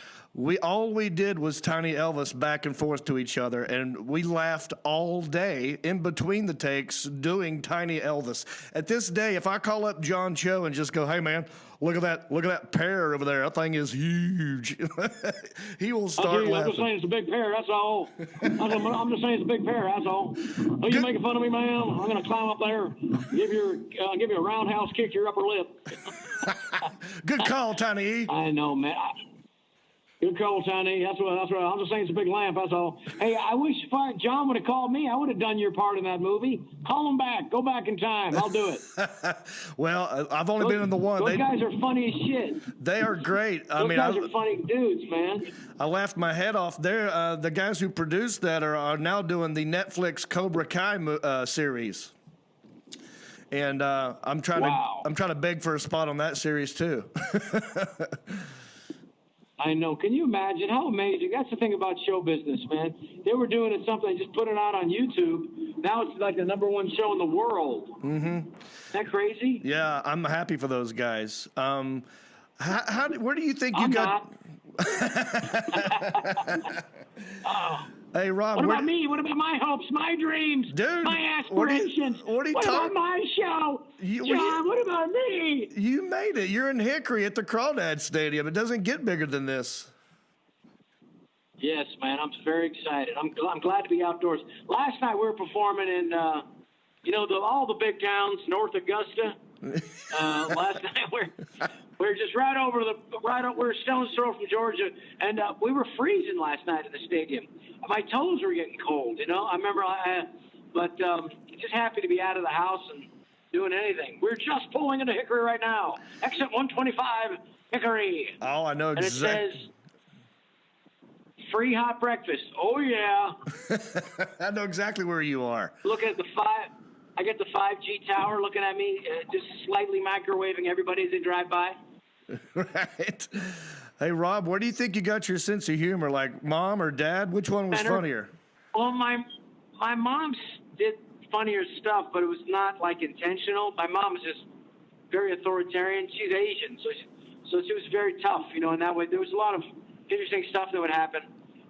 S1: All we did was Tiny Elvis back and forth to each other, and we laughed all day in between the takes doing Tiny Elvis. At this day, if I call up John Cho and just go, "Hey man, look at that pear over there. That thing is huge," he will start laughing.
S9: I'm just saying it's a big pear. That's all. I'm just saying it's a big pear. That's all. Are you making fun of me, man? I'm gonna climb up there, give you a roundhouse kick to your upper lip.
S1: Good call, Tiny E.
S9: I know, man. Good call, Tiny. That's what. I'm just saying it's a big lamp. That's all. Hey, I wish John would have called me. I would have done your part in that movie. Call him back. Go back in time. I'll do it.
S1: Well, I've only been in the one.
S9: Those guys are funny as shit.
S1: They are great.
S9: Those guys are funny dudes, man.
S1: I laughed my head off. They're the guys who produced that are now doing the Netflix Cobra Kai series. And I'm trying to beg for a spot on that series too.
S9: I know. Can you imagine how amazing? That's the thing about show business, man. They were doing it something, just put it out on YouTube. Now it's like the #1 show in the world. Mm-hmm. Isn't that crazy?
S1: Yeah, I'm happy for those guys. Where do you think you got?
S9: Oh.
S1: Hey, Rob.
S9: What about me? What about my hopes, my dreams,
S1: dude,
S9: my aspirations? What about my show? John, what about me?
S1: You made it. You're in Hickory at the Crawdad Stadium. It doesn't get bigger than this.
S9: Yes, man. I'm very excited. I'm glad to be outdoors. Last night we were performing in, all the big towns, North Augusta. last night. We're just we're stone's throw from Georgia, and we were freezing last night at the stadium. My toes were getting cold, you know. I remember, but just happy to be out of the house and doing anything. We're just pulling into Hickory right now. Exit 125, Hickory.
S1: Oh, I know
S9: And it
S1: exactly.
S9: says, free hot breakfast. Oh, yeah.
S1: I know exactly where you are.
S9: Look at I get the 5G tower looking at me, just slightly microwaving everybody as they drive by.
S1: Right. Hey, Rob, where do you think you got your sense of humor? Like mom or dad? Which one was funnier?
S9: Well, my mom did funnier stuff, but it was not like intentional. My mom was just very authoritarian. She's Asian, so she was very tough, you know. And that way, there was a lot of interesting stuff that would happen.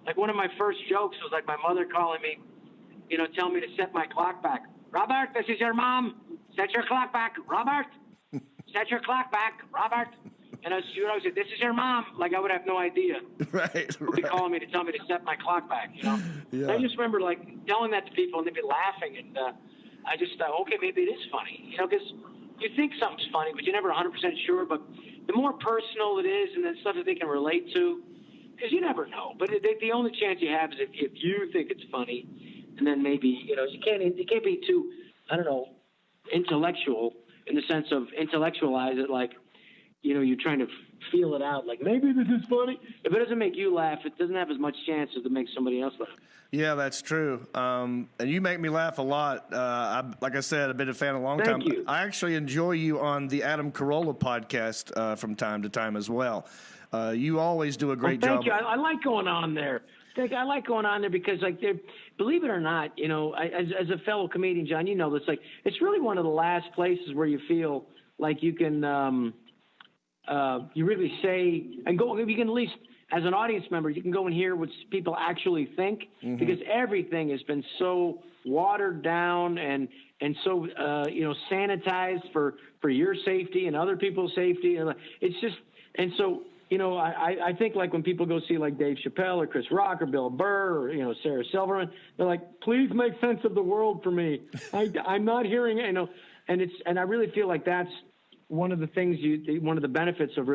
S9: Like one of my first jokes was like my mother calling me, you know, telling me to set my clock back. Robert, this is your mom. Set your clock back, Robert. Set your clock back, Robert. And she would always say, "This is your mom." Like I would have no idea.
S1: Right.
S9: Would be calling me to tell me to set my clock back. You know.
S1: Yeah.
S9: I just remember like telling that to people and they'd be laughing, and I just thought, okay, maybe it is funny. You know, because you think something's funny, but you're never 100% sure. But the more personal it is, and then stuff that they can relate to, because you never know. But the only chance you have is if you think it's funny, and then maybe you can't be too, I don't know, intellectual in the sense of intellectualize it like. You know, you're trying to feel it out, like maybe this is funny. If it doesn't make you laugh, it doesn't have as much chance as to make somebody else laugh.
S1: Yeah, that's true. And you make me laugh a lot. Like I said, I've been a fan a long time.
S9: Thank you.
S1: I actually enjoy you on the Adam Carolla podcast from time to time as well. You always do a great job.
S9: Thank you. I like going on there. I like going on there because, like, believe it or not, you know, as a fellow comedian, John, you know this. Like, it's really one of the last places where you feel like you can. You really say and go. You can at least, as an audience member, you can go and hear what people actually think because everything has been so watered down and so sanitized for your safety and other people's safety, and it's just so. You know, I think like when people go see like Dave Chappelle or Chris Rock or Bill Burr or Sarah Silverman, they're like, please make sense of the world for me. I'm not hearing it, and I really feel like that's one of the things one of the benefits of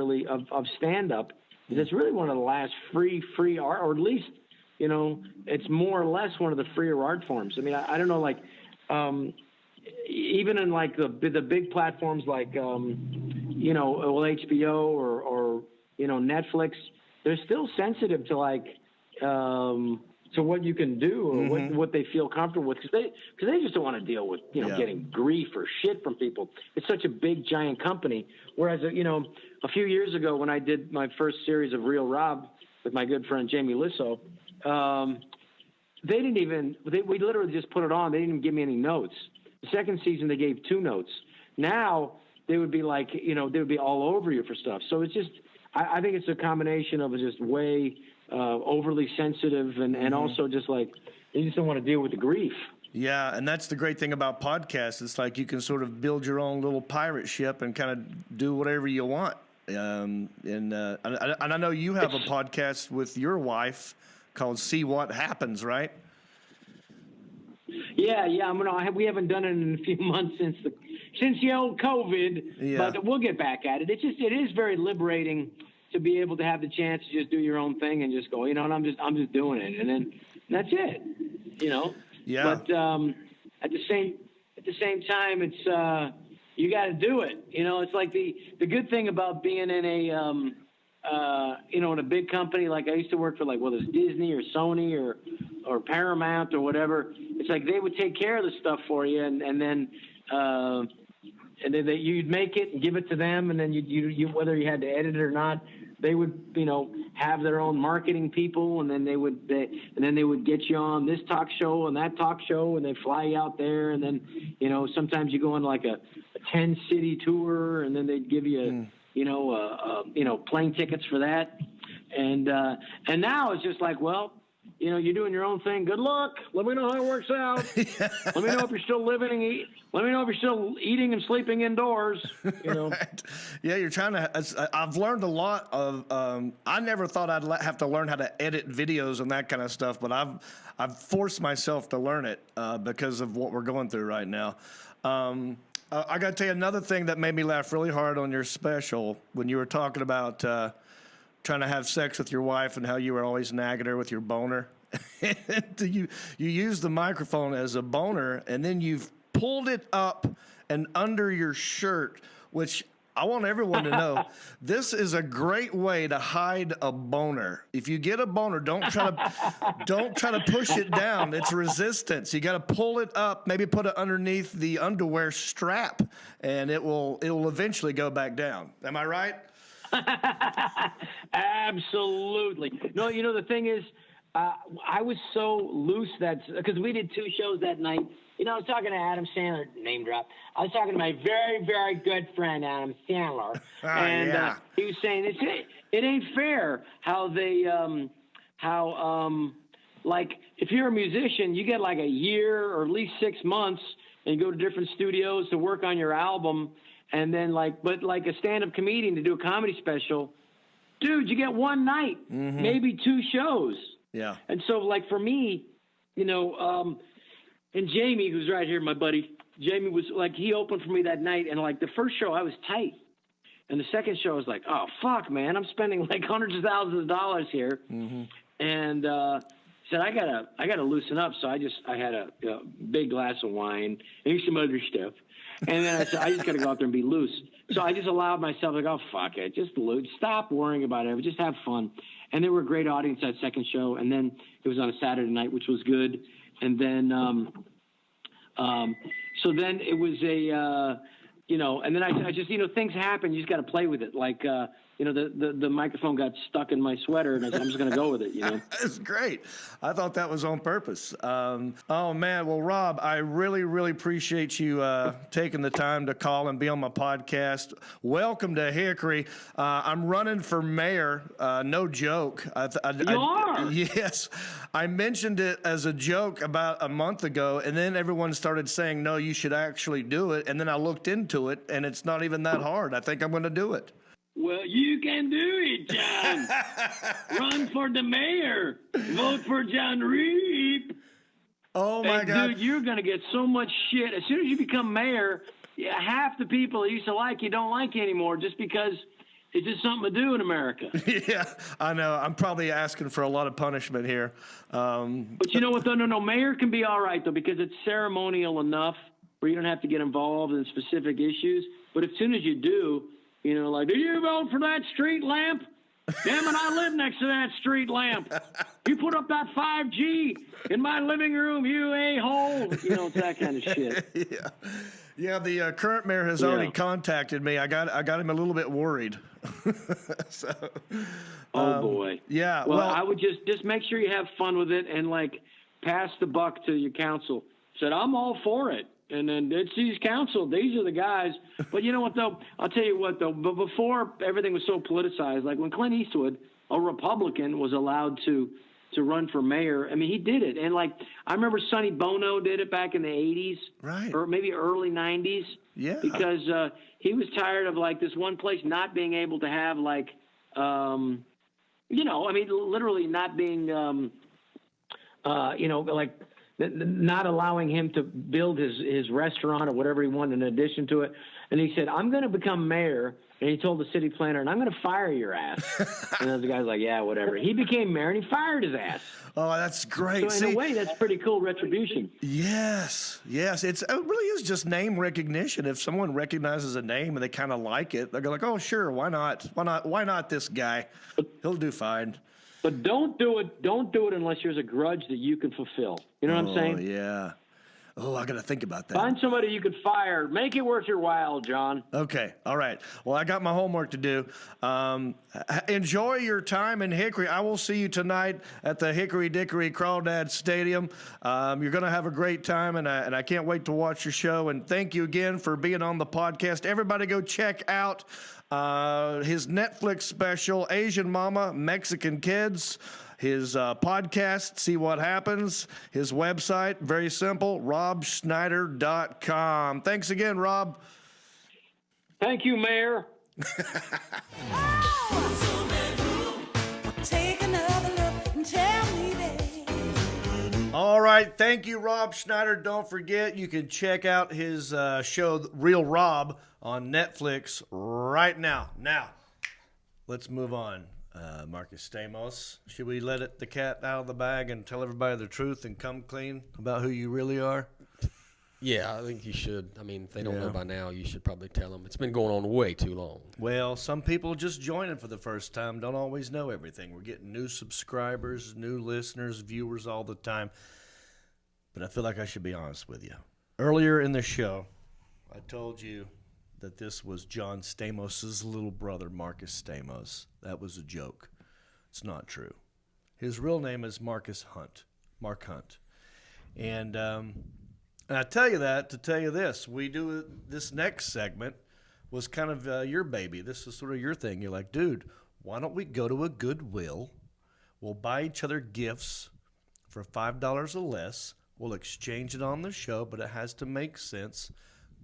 S9: stand up is it's really one of the last free art, or at least it's more or less one of the freer art forms. I mean, I don't know, like even in like the big platforms like HBO or Netflix, they're still sensitive to like to what you can do or what they feel comfortable with because they just don't want to deal with getting grief or shit from people. It's such a big giant company. Whereas a few years ago when I did my first series of Real Rob with my good friend Jamie Lissow, we literally just put it on. They didn't even give me any notes. The second season they gave 2 notes. Now they would be like they would be all over you for stuff. So it's just I think it's a combination of just way overly sensitive and also just like you just don't want to deal with the grief.
S1: Yeah, and that's the great thing about podcasts. It's like you can sort of build your own little pirate ship and kind of do whatever you want. And I know you have a podcast with your wife called See What Happens, right?
S9: Yeah. We haven't done it in a few months since the old COVID, but we'll get back at it. It is very liberating to be able to have the chance to just do your own thing and just go, and I'm just doing it, and then that's it, Yeah. But at the same time, it's you got to do it. It's like the good thing about being in a in a big company. Like I used to work for whether it's Disney or Sony or Paramount or whatever. It's like they would take care of the stuff for you, and then you'd make it and give it to them, and then you whether you had to edit it or not, they would have their own marketing people, and then they would get you on this talk show and that talk show, and they fly you out there, and then sometimes you go on like a 10-city tour, and then they'd give you plane tickets for that, and now it's just like, well, you're doing your own thing. Good luck. Let me know how it works out. Let me know if you're still living and eat. Let me know if you're still eating and sleeping indoors.
S1: Right. Yeah, you're trying to. I've learned a lot of. I never thought I'd have to learn how to edit videos and that kind of stuff, but I've forced myself to learn it because of what we're going through right now. I got to tell you another thing that made me laugh really hard on your special when you were talking about trying to have sex with your wife and how you were always nagging her with your boner. you used the microphone as a boner, and then you've pulled it up and under your shirt, which I want everyone to know this is a great way to hide a boner. If you get a boner, don't try to push it down. It's resistance. You got to pull it up, maybe put it underneath the underwear strap, and it will eventually go back down. Am I right?
S9: Absolutely. No, you know, the thing is, I was so loose because we did 2 shows that night. You know, I was talking to Adam Sandler, name drop. I was talking to my very, very good friend, Adam Sandler. And he was saying, it ain't fair how they, like, if you're a musician, you get like a year or at least 6 months, and you go to different studios to work on your album. And then, but like a stand-up comedian to do a comedy special, dude, you get one night, maybe 2 shows.
S1: Yeah.
S9: And so, like, for me, you know, and Jamie, who's right here, my buddy, Jamie was like, he opened for me that night. And like the first show I was tight. And the second show I was like, oh, fuck, man, I'm spending like hundreds of thousands of dollars here. And said, I gotta loosen up. So I had a big glass of wine and some other stuff. And then I said, I just got to go out there and be loose. So I just allowed myself, like, oh, fuck it. Just stop worrying about it. Just have fun. And there were a great audience that second show. And then it was on a Saturday night, which was good. And then, so then it was you know, and then I just, you know, things happen. You just got to play with it. Like, you know, the microphone got stuck in my sweater, and I'm just going to go with it, you know.
S1: That's great. I thought that was on purpose. Oh, man. Well, Rob, I really, really appreciate you taking the time to call and be on my podcast. Welcome to Hickory. I'm running for mayor. No joke.
S9: You are?
S1: Yes. I mentioned it as a joke about a month ago, and then everyone started saying, no, you should actually do it. And then I looked into it, and it's not even that hard. I think I'm going to do it.
S9: Well, you can do it, John. Run for the mayor. Vote for Jon Reep.
S1: Oh, my God.
S9: Dude, you're going to get so much shit. As soon as you become mayor, half the people that used to like you don't like you anymore just because it's just something to do in America.
S1: Yeah, I know. I'm probably asking for a lot of punishment here.
S9: But you know what, though? No, mayor can be all right, though, because it's ceremonial enough where you don't have to get involved in specific issues. But as soon as you do, you know, like, do you vote for that street lamp? Damn it, I live next to that street lamp. You put up that 5G in my living room, you a-hole. You know, it's that kind of shit.
S1: Yeah, the current mayor has already contacted me. I got him a little bit worried. So,
S9: oh, boy.
S1: Yeah.
S9: Well, I would just make sure you have fun with it and, like, pass the buck to your council. Said, I'm all for it. And then it's these council. These are the guys. But you know what, though? I'll tell you what, though. But before everything was so politicized, like when Clint Eastwood, a Republican, was allowed to run for mayor, I mean, he did it. And, like, I remember Sonny Bono did it back in the 80s.
S1: Right.
S9: Or maybe early 90s.
S1: Yeah.
S9: Because he was tired of, like, this one place not being able to have, like, you know, I mean, literally not being, you know, like, not allowing him to build his restaurant or whatever he wanted in addition to it. And he said, I'm going to become mayor. And he told the city planner, and I'm going to fire your ass. And the guy's like, yeah, whatever. He became mayor, and he fired his ass.
S1: Oh, that's great.
S9: So in a way, that's pretty cool retribution.
S1: Yes. It really is just name recognition. If someone recognizes a name and they kind of like it, they're like, oh, sure, why not? Why not this guy? He'll do fine.
S9: But don't do it. Don't do it unless there's a grudge that you can fulfill. You know what I'm saying?
S1: Oh, yeah. Oh, I got to think about that.
S9: Find somebody you could fire. Make it worth your while, John.
S1: Okay. All right. Well, I got my homework to do. Enjoy your time in Hickory. I will see you tonight at the Hickory Dickory Crawdad Stadium. You're going to have a great time, and I can't wait to watch your show. And thank you again for being on the podcast. Everybody go check out his Netflix special, Asian Mama, Mexican Kids. His podcast, See What Happens. His website, very simple, robschneider.com. Thanks again, Rob.
S9: Thank you, Mayor.
S1: All right. Thank you, Rob Schneider. Don't forget, you can check out his show, Real Rob, on Netflix right now. Now, let's move on. Marcus Stamos, should we let the cat out of the bag and tell everybody the truth and come clean about who you really are?
S4: Yeah, I think you should. I mean, if they don't know by now, you should probably tell them. It's been going on way too long.
S1: Well, some people just joining for the first time don't always know everything. We're getting new subscribers, new listeners, viewers all the time. But I feel like I should be honest with you. Earlier in the show, I told you that this was John Stamos' little brother, Marcus Stamos. That was a joke. It's not true. His real name is Mark Hunt. And I tell you that to tell you this. We do this next segment was kind of your baby. This is sort of your thing. You're like, dude, why don't we go to a Goodwill? We'll buy each other gifts for $5 or less. We'll exchange it on the show, but it has to make sense.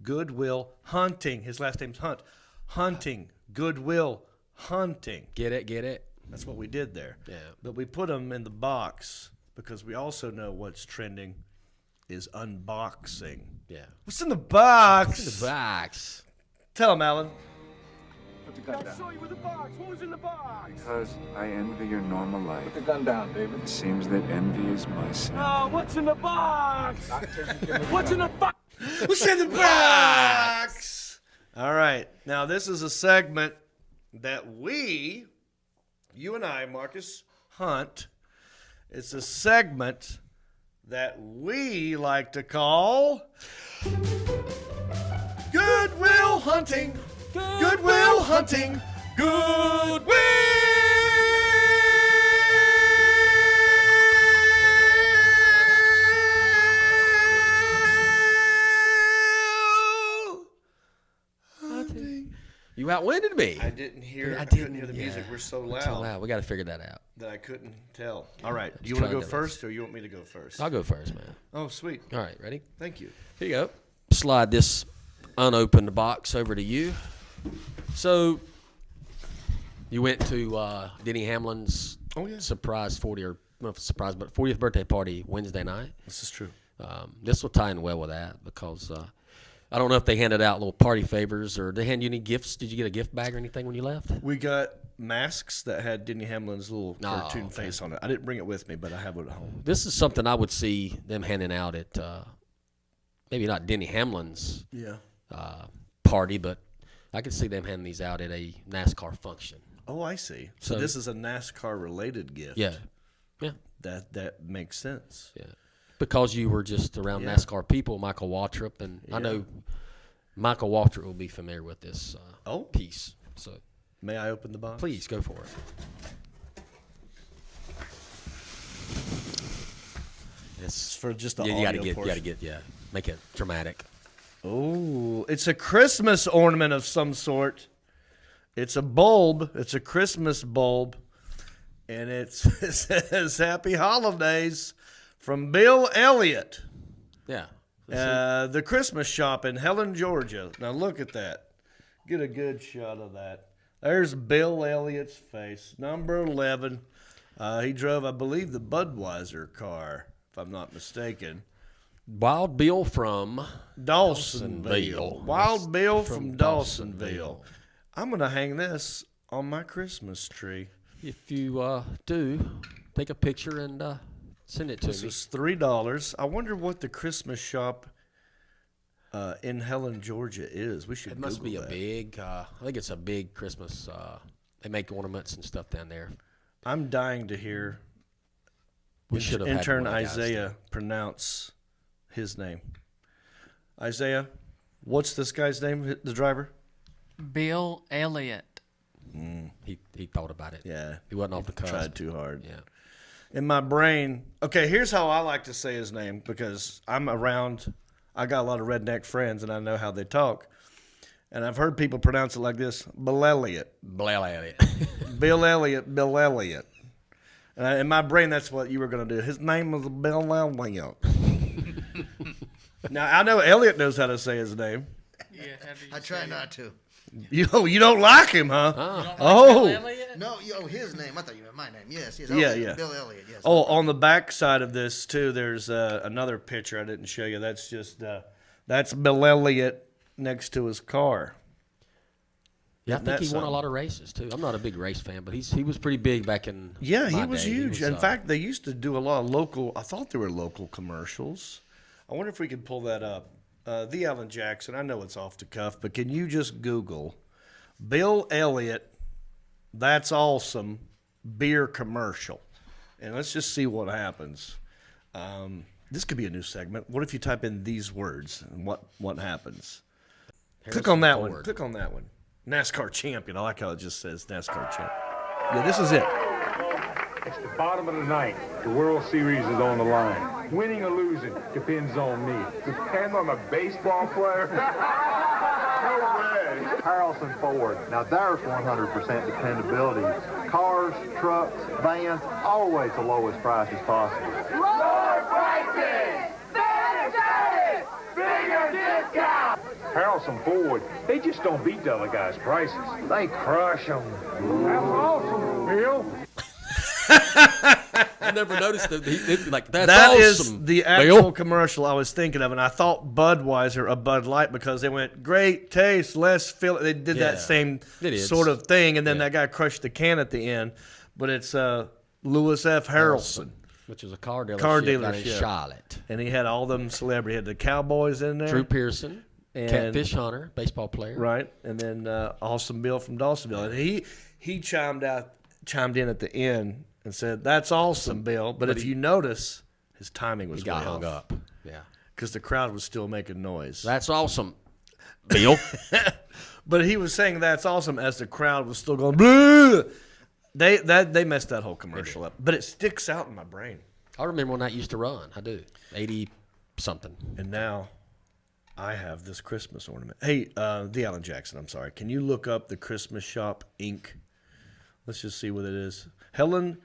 S1: Goodwill Hunting. His last name's Hunt. Hunting. Goodwill Hunting.
S4: Get it?
S1: That's what we did there.
S4: Yeah.
S1: But we put them in the box because we also know what's trending is unboxing.
S4: Yeah.
S1: What's in the box?
S4: What's in the box?
S1: Tell him, Alan.
S2: Put the gun down. I saw you with the box. What was in the box?
S10: Because I envy your normal life.
S2: Put the gun down, David.
S10: It seems that envy is my sin.
S2: Oh, what's in the box? What's in the box?
S1: What's in the box? All right. Now, this is a segment that you and I, Marcus Hunt, it's a segment that we like to call Goodwill Hunting. Goodwill Hunting. Goodwill. Hunting.
S4: You outwinded me.
S1: I didn't hear.
S4: I
S1: couldn't hear the music. We're so
S4: We're too
S1: loud
S4: loud. We got to figure that out.
S1: that I couldn't tell. All right. Do you
S4: Let's
S1: want to
S4: try
S1: go
S4: this.
S1: first, or you want me to go first?
S4: I'll go first, man.
S1: Oh, sweet.
S4: All right, ready?
S1: Thank you.
S4: Here you go. Slide this unopened box over to you. So, you went to Denny Hamlin's surprise 40th birthday party Wednesday night.
S1: This is true.
S4: This will tie in well with that because I don't know if they handed out little party favors or they hand you any gifts. Did you get a gift bag or anything when you left?
S1: We got masks that had Denny Hamlin's little
S4: Oh,
S1: cartoon
S4: okay.
S1: face on it. I didn't bring it with me, but I have it at home.
S4: This is something I would see them handing out at maybe not Denny Hamlin's party, but I could see them handing these out at a NASCAR function.
S1: Oh, I see. So this is a NASCAR-related gift.
S4: Yeah.
S1: That makes sense.
S4: Yeah. Because you were just around NASCAR people, Michael Waltrip, and I know Michael Waltrip will be familiar with this piece. So,
S1: may I open the box?
S4: Please go for it.
S1: It's for just the
S4: you
S1: audio
S4: gotta make it dramatic.
S1: Oh, it's a Christmas ornament of some sort. It's a bulb. It's a Christmas bulb, and it says "Happy Holidays" from Bill Elliott.
S4: Yeah.
S1: The Christmas shop in Helen, Georgia. Now look at that. Get a good shot of that. There's Bill Elliott's face, number 11. He drove, I believe, the Budweiser car, if I'm not mistaken.
S4: Wild Bill from
S1: Dawsonville. Wild Bill from Dawsonville. I'm going to hang this on my Christmas tree.
S4: If you do, take a picture and send it to me.
S1: This is $3. I wonder what the Christmas shop in Helen, Georgia is. We should
S4: It must
S1: Google
S4: be a
S1: that.
S4: big, I think it's a big Christmas, they make ornaments and stuff down there.
S1: I'm dying to hear
S4: We should have had
S1: intern
S4: one of the guys
S1: Isaiah pronounce his name. Isaiah, what's this guy's name, the driver?
S6: Bill Elliott.
S4: He thought about it.
S1: Yeah.
S4: He wasn't off the cusp.
S1: Tried too hard.
S4: Yeah.
S1: In my brain, okay, here's how I like to say his name because I'm around, I got a lot of redneck friends and I know how they talk. And I've heard people pronounce it like this, Bill Elliott.
S4: Bill Elliott.
S1: Bill Elliott, Bill Elliott. And in my brain, that's what you were going to do. His name was Bill Elliott. Now, I know Elliott knows how to say his name.
S6: Yeah, how do you
S3: I try
S6: say
S3: not to.
S1: You don't like him, huh?
S6: Bill Elliott?
S3: No, his name. I thought you meant my name. Yes.
S1: Yeah.
S3: Bill Elliott. Yes.
S1: Oh, on the back side of this too, there's another picture I didn't show you. That's just that's Bill Elliott next to his car.
S4: Yeah, I think he won a lot of races too. I'm not a big race fan, but he was pretty big back in.
S1: Yeah,
S4: my
S1: he was
S4: day.
S1: huge. In fact, they used to do a lot of local. I thought they were local commercials. I wonder if we could pull that up. The Alan Jackson. I know it's off the cuff, but can you just Google Bill Elliott? That's awesome. Beer commercial, and let's just see what happens. This could be a new segment. What if you type in these words and what happens? Click on that one. Click on that one. NASCAR champion. I like how it just says NASCAR champion. Yeah, this is it.
S11: It's the bottom of the ninth. The World Series is on the line. Winning or losing depends on me. Depends on the baseball player? No way. Harrelson Ford. Now there's 100% dependability. Cars, trucks, vans, always the lowest prices possible.
S5: Lower prices! Better service! Bigger discount!
S11: Harrelson Ford, they just don't beat the other guys' prices. They crush them. That's awesome, Bill.
S4: I never noticed that. That's
S1: that
S4: awesome.
S1: Is the actual commercial I was thinking of, and I thought Budweiser a Bud Light because they went great taste, less fill. They did that same sort of thing, and then that guy crushed the can at the end. But it's Lewis F. Harrelson,
S4: which is a car dealership in Charlotte,
S1: and he had all them celebrities. He had the Cowboys in there,
S4: Drew Pearson,
S1: and
S4: Catfish Hunter, baseball player,
S1: right, and then Awesome Bill from Dawsonville, and he chimed in at the end and said, "That's awesome, Bill." But if you notice, his timing was
S4: got
S1: way
S4: hung
S1: off.
S4: up. Yeah,
S1: because the crowd was still making noise.
S4: That's awesome, Bill.
S1: But he was saying that's awesome as the crowd was still going. Bleh! They messed that whole commercial up, but it sticks out in my brain.
S4: I remember when that used to run. I do 80-something,
S1: and now I have this Christmas ornament. Hey, the Alan Jackson. I'm sorry. Can you look up the Christmas Shop Inc.? Let's just see what it is. Helen,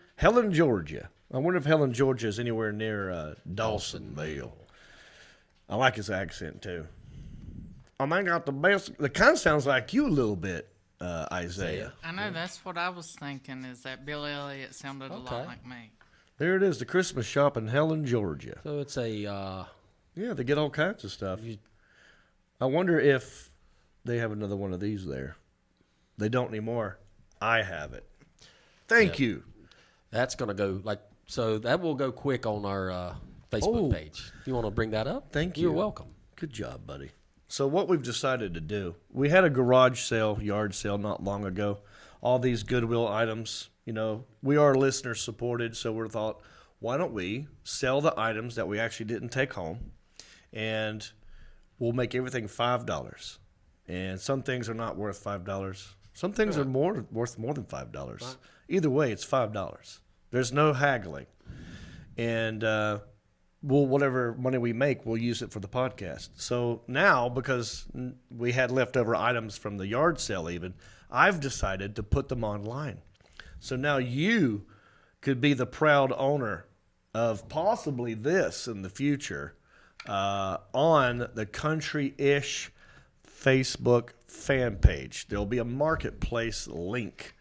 S1: Georgia. I wonder if Helen, Georgia is anywhere near Dawsonville. I like his accent, too. I got the best. It kind of sounds like you a little bit, Isaiah.
S6: I know, that's what I was thinking, is that Bill Elliott sounded a lot like me.
S1: There it is, the Christmas Shop in Helen, Georgia.
S4: So it's a...
S1: yeah, they get all kinds of stuff. I wonder if they have another one of these there. They don't anymore. I have it. Thank you.
S4: That's going to go so that will go quick on our Facebook page. You want to bring that up?
S1: Thank you.
S4: You're welcome.
S1: Good job, buddy. So what we've decided to do, we had a garage sale, yard sale not long ago. All these Goodwill items, we are listener supported, so we thought, why don't we sell the items that we actually didn't take home, and we'll make everything $5. And some things are not worth $5. Some things are worth more than $5. Right. Either way, it's $5. There's no haggling. And whatever money we make, we'll use it for the podcast. So now, because we had leftover items from the yard sale even, I've decided to put them online. So now you could be the proud owner of possibly this in the future on the Country-ish Facebook fan page. There'll be a marketplace link,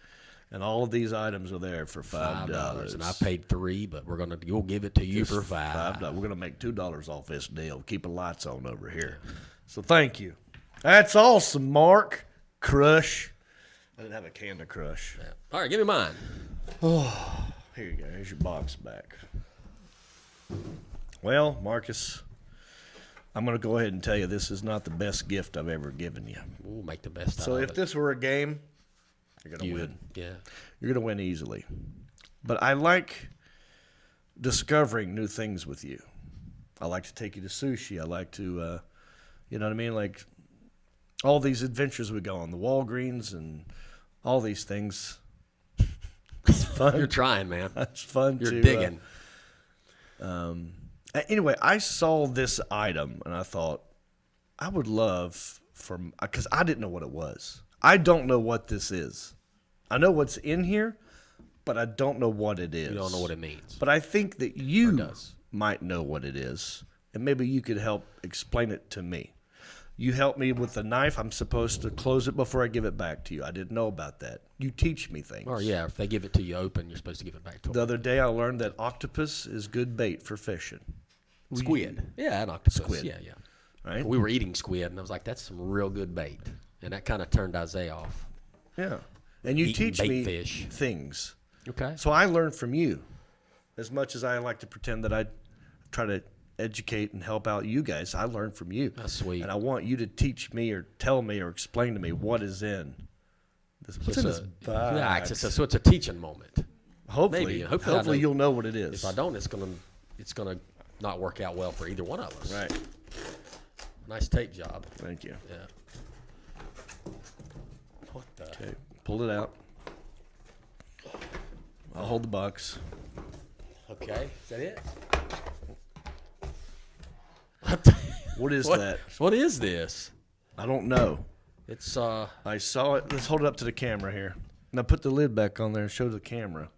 S1: and all of these items are there for $5.
S4: And I paid $3, but you'll give it to you for $5.
S1: We're gonna make $2 off this deal. Keep the lights on over here. So thank you. That's awesome, Mark. Crush. I didn't have a can to crush.
S4: Yeah. All right, give me mine.
S1: Oh, here you go. Here's your box back. Well, Marcus, I'm going to go ahead and tell you this is not the best gift I've ever given you.
S4: We'll make the best
S1: So
S4: out of
S1: if
S4: it.
S1: this were a game, you're going to win.
S4: Yeah.
S1: You're going to win easily. But I like discovering new things with you. I like to take you to sushi. I like to, you know what I mean? Like all these adventures we go on, the Walgreens and all these things. It's fun.
S4: You're trying, man.
S1: It's fun.
S4: You're digging.
S1: Anyway, I saw this item and I thought I would love because I didn't know what it was. I don't know what this is. I know what's in here, but I don't know what it is.
S4: You don't know what it means.
S1: But I think that you might know what it is, and maybe you could help explain it to me. You help me with the knife. I'm supposed to close it before I give it back to you. I didn't know about that. You teach me things.
S4: Or yeah, if they give it to you open, you're supposed to give it back to
S1: The
S4: them.
S1: other day I learned that octopus is good bait for fishing.
S4: Squid. Yeah, an octopus.
S1: Squid.
S4: Yeah.
S1: Right?
S4: We were eating squid, and I was like, that's some real good bait. And that kind of turned Isaiah off.
S1: Yeah. And you
S4: Eating
S1: teach
S4: bait
S1: me
S4: fish.
S1: things.
S4: Okay.
S1: So I learn from you. As much as I like to pretend that I try to educate and help out you guys, I learn from you.
S4: That's sweet.
S1: And I want you to teach me or tell me or explain to me what is in this. What's in this box?
S4: So it's a teaching moment.
S1: Hopefully,
S4: Maybe.
S1: hopefully you'll know what it is.
S4: If I don't, it's gonna not work out well for either one of us.
S1: Right.
S4: Nice tape job.
S1: Thank you.
S4: Yeah. What the?
S1: Okay, pull it out. I'll hold the box.
S4: Okay, is that it?
S1: What is that?
S4: What is this?
S1: I don't know.
S4: It's
S1: I saw it. Let's hold it up to the camera here. Now put the lid back on there and show the camera.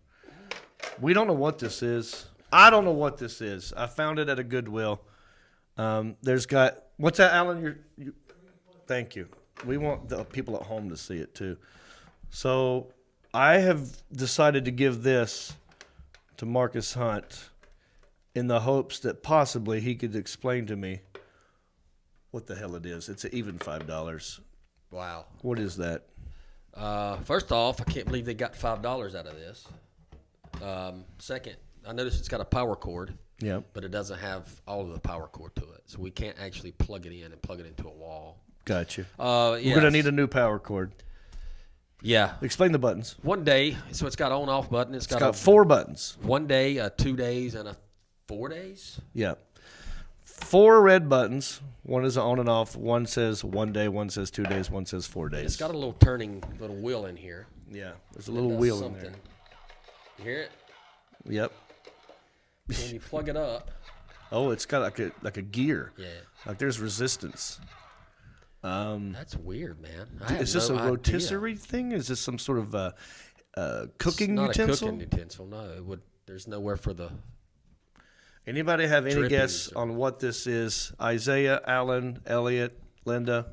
S1: We don't know what this is. I don't know what this is. I found it at a Goodwill. There's got what's that, Alan? Thank you. We want the people at home to see it too. So I have decided to give this to Marcus Hunt in the hopes that possibly he could explain to me what the hell it is. It's even $5.
S4: wow.
S1: What is that?
S4: First off, I can't believe they got $5 out of this. Second, I noticed it's got a power cord.
S1: Yeah.
S4: But it doesn't have all of the power cord to it, so we can't actually plug it in and plug it into a wall.
S1: Gotcha.
S4: Yes.
S1: We're gonna need a new power cord.
S4: Yeah.
S1: Explain the buttons.
S4: One day, so it's got on-off button.
S1: It's got 4 buttons.
S4: 1 day, 2 days, and 4 days.
S1: Yeah. 4 red buttons. One is on and off. One says 1 day. One says 2 days. One says 4 days.
S4: It's got a little turning little wheel in here.
S1: Yeah. There's a little wheel in there.
S4: You hear it?
S1: Yep.
S4: When you plug it up.
S1: Oh, it's got like a gear.
S4: Yeah.
S1: Like there's resistance.
S4: That's weird, man.
S1: Is this a rotisserie thing? Is this some sort of cooking utensil?
S4: Not a cooking utensil. No, there's nowhere for the.
S1: Anybody have any
S4: drippings
S1: guess on what this is? Isaiah, Alan, Elliot, Linda.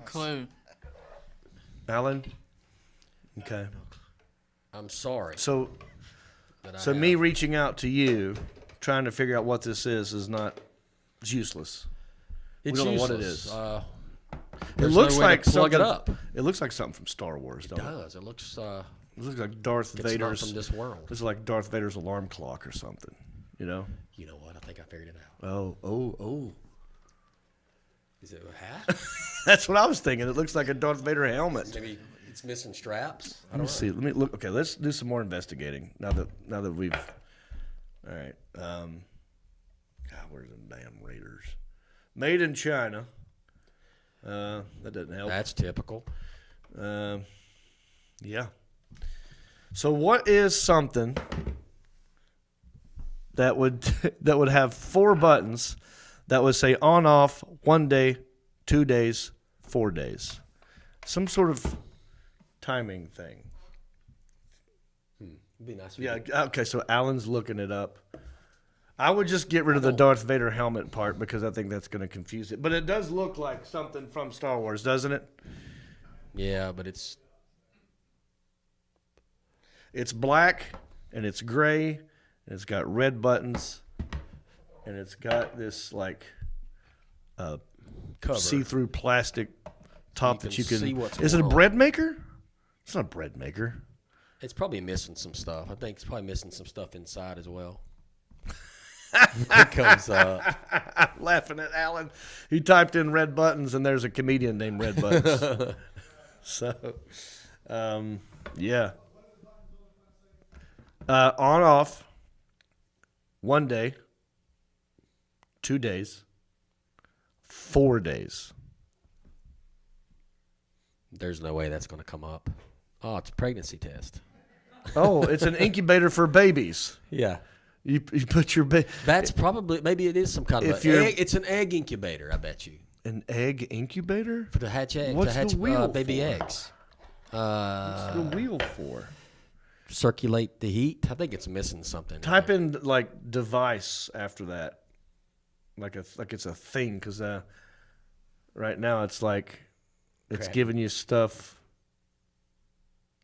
S6: Clue.
S1: Alan. Okay.
S4: I'm sorry.
S1: So me reaching out to you, trying to figure out what this is not. It's useless.
S4: It's
S1: we don't
S4: useless.
S1: know what it is.
S4: There's
S1: it looks
S4: no way
S1: like
S4: to plug
S1: something.
S4: it up.
S1: It looks like something from Star Wars.
S4: It
S1: don't
S4: does. It looks.
S1: It looks like Darth
S4: It's
S1: Vader's.
S4: not from this world.
S1: This is like Darth Vader's alarm clock or something. You know.
S4: You know what? I think I figured it out.
S1: Oh.
S4: Is it a hat?
S1: That's what I was thinking. It looks like a Darth Vader helmet.
S4: Maybe it's missing straps.
S1: Let me see. Let me look. Okay, let's do some more investigating. Now that we've. All right. God, where's the damn Raiders? Made in China. That doesn't help.
S4: That's typical.
S1: Yeah. So what is something that would have 4 buttons that would say on off 1 day, 2 days, 4 days? Some sort of timing thing.
S4: It'd be nice.
S1: Yeah. Okay. So Alan's looking it up. I would just get rid of the Darth Vader helmet part because I think that's going to confuse it. But it does look like something from Star Wars, doesn't it?
S4: Yeah, but it's
S1: black and it's gray and it's got red buttons and it's got this like
S4: cover.
S1: See-through plastic top that you can.
S4: see what's
S1: Is it a
S4: going on.
S1: bread maker? It's not a bread maker.
S4: It's probably missing some stuff. I think it's probably missing some stuff inside as well.
S1: Because laughing at Alan, he typed in red buttons and there's a comedian named Red Buttons. So, yeah. On off 1 day, 2 days, 4 days.
S4: There's no way that's going to come up. Oh, it's a pregnancy test.
S1: Oh, it's an incubator for babies.
S4: Yeah.
S1: You put your baby.
S4: That's probably, maybe it is some kind of egg. It's an egg incubator, I bet you.
S1: An egg incubator?
S4: For to hatch eggs.
S1: What's
S4: to hatch
S1: the wheel
S4: baby
S1: for?
S4: eggs.
S1: What's the wheel for?
S4: Circulate the heat. I think it's missing something.
S1: Type in like device after that. it's a thing, because right now it's like it's
S4: Crap.
S1: giving you stuff.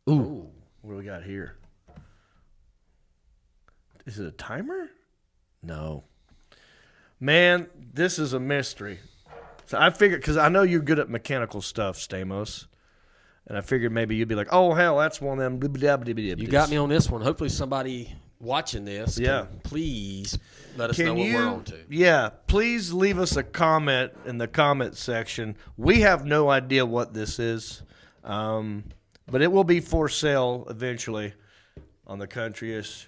S1: Ooh, what do we got here? Is it a timer? No. Man, this is a mystery. So I figured, because I know you're good at mechanical stuff, Stamos, and I figured maybe you'd be like, oh, hell, that's one of them.
S4: You got me on this one. Hopefully somebody watching this can please let us know what we're on to.
S1: Yeah, please leave us a comment in the comment section. We have no idea what this is, but it will be for sale eventually on the Countryish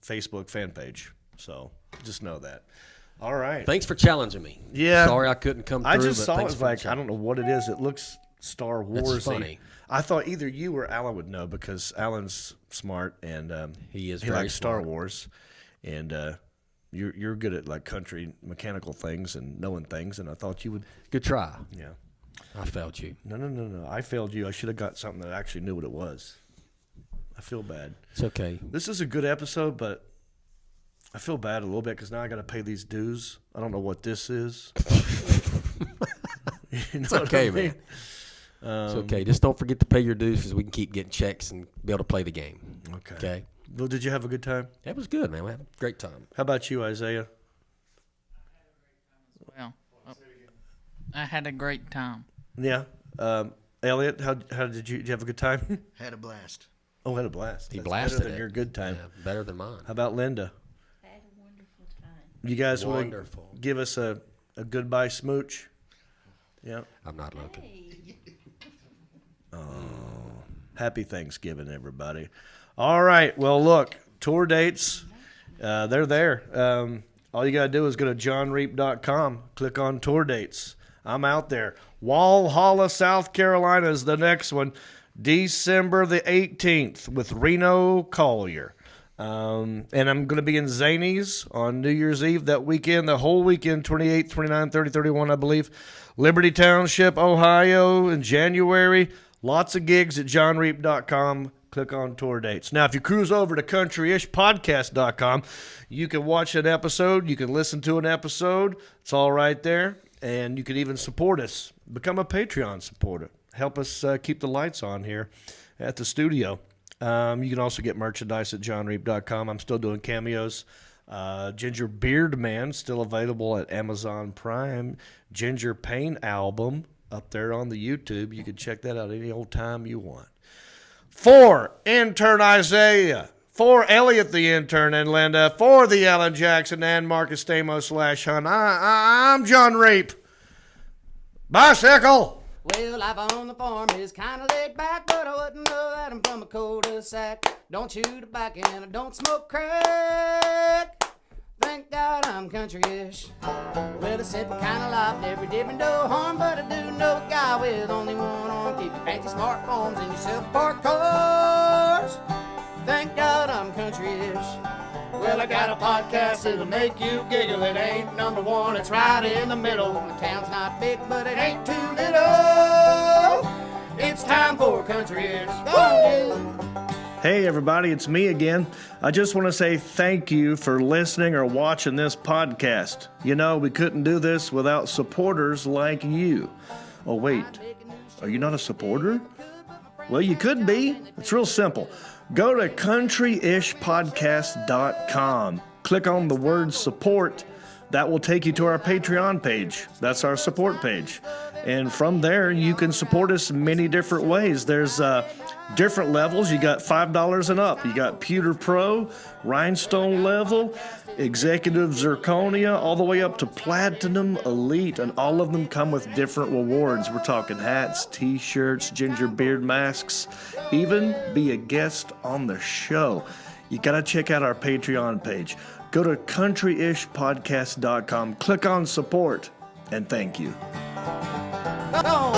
S1: Facebook fan page. So just know that. All right.
S4: Thanks for challenging me.
S1: Yeah.
S4: Sorry I couldn't come through.
S1: I just
S4: but
S1: saw
S4: thanks
S1: it
S4: for
S1: like,
S4: the
S1: I don't know what it is. It looks Star Wars-y.
S4: That's funny.
S1: I thought either you or Alan would know, because Alan's smart and
S4: he
S1: likes
S4: very
S1: Star
S4: smart.
S1: Wars, and you're good at like country mechanical things and knowing things, and I thought you would.
S4: Good try.
S1: Yeah.
S4: I failed you.
S1: No. I failed you. I should have got something that I actually knew what it was. I feel bad.
S4: It's okay.
S1: This is a good episode, but I feel bad a little bit because now I got to pay these dues. I don't know what this is.
S4: It's okay, man. It's okay. Just don't forget to pay your dues, because we can keep getting checks and be able to play the game. Okay.
S1: Well, did you have a good time?
S4: That was good, man. We had a great time.
S1: How about you, Isaiah?
S6: Well, I had a great time.
S1: Yeah. Elliot, how did you have a good time?
S3: Had a blast.
S1: Oh, had a blast.
S4: He
S1: That's
S4: blasted
S1: better than
S4: it.
S1: your good time.
S4: Yeah, better than mine.
S1: How about Linda?
S7: I had a wonderful time.
S1: You guys want
S4: Wonderful.
S1: to give us a goodbye smooch? Yeah.
S4: I'm not looking.
S1: Happy Thanksgiving, everybody. All right. Well, look, tour dates, they're there. All you got to do is go to jonreep.com, click on tour dates. I'm out there. Walhalla, South Carolina is the next one, December the 18th with Reno Collier. And I'm going to be in Zanies on New Year's Eve that weekend, the whole weekend, 28, 29, 30, 31, I believe. Liberty Township, Ohio in January. Lots of gigs at jonreep.com. Click on tour dates. Now, if you cruise over to countryishpodcast.com, you can watch an episode. You can listen to an episode. It's all right there. And you can even support us. Become a Patreon supporter. Help us keep the lights on here at the studio. You can also get merchandise at jonreep.com. I'm still doing cameos. Ginger Beard Man, still available at Amazon Prime. Ginger Pain album up there on the YouTube. You can check that out any old time you want. For intern Isaiah, for Elliot the intern and Linda, for the Alan Jackson and Marcus Stamos / Hunt, I'm Jon Reep. Bicycle!
S12: Well, life on the farm is kind of laid back, but I wouldn't know that I'm from a cul-de-sac. Don't chew tobacco and I don't smoke crack. Thank God I'm country-ish. Well, a simple kind of life, never did me no harm, but I do know a guy with only one arm. Keep your fancy smartphones and your self-parked cars. Thank God I'm country-ish. Well, I got a podcast that'll make you giggle. It ain't number one, it's right in the middle. The town's not big, but it ain't too little. It's time for country-ish. Go on, dude.
S1: Hey everybody, it's me again. I just want to say thank you for listening or watching this podcast. You know, we couldn't do this without supporters like you. Oh wait, are you not a supporter? Well, you could be. It's real simple. Go to countryishpodcast.com. Click on the word support. That will take you to our Patreon page. That's our support page. And from there, you can support us many different ways. There's different levels. You got $5 and up. You got Pewter Pro, Rhinestone level, Executive Zirconia, all the way up to Platinum Elite. And all of them come with different rewards. We're talking hats, t-shirts, ginger beard masks, even be a guest on the show. You got to check out our Patreon page. Go to countryishpodcast.com, click on support, and thank you.
S12: Go on.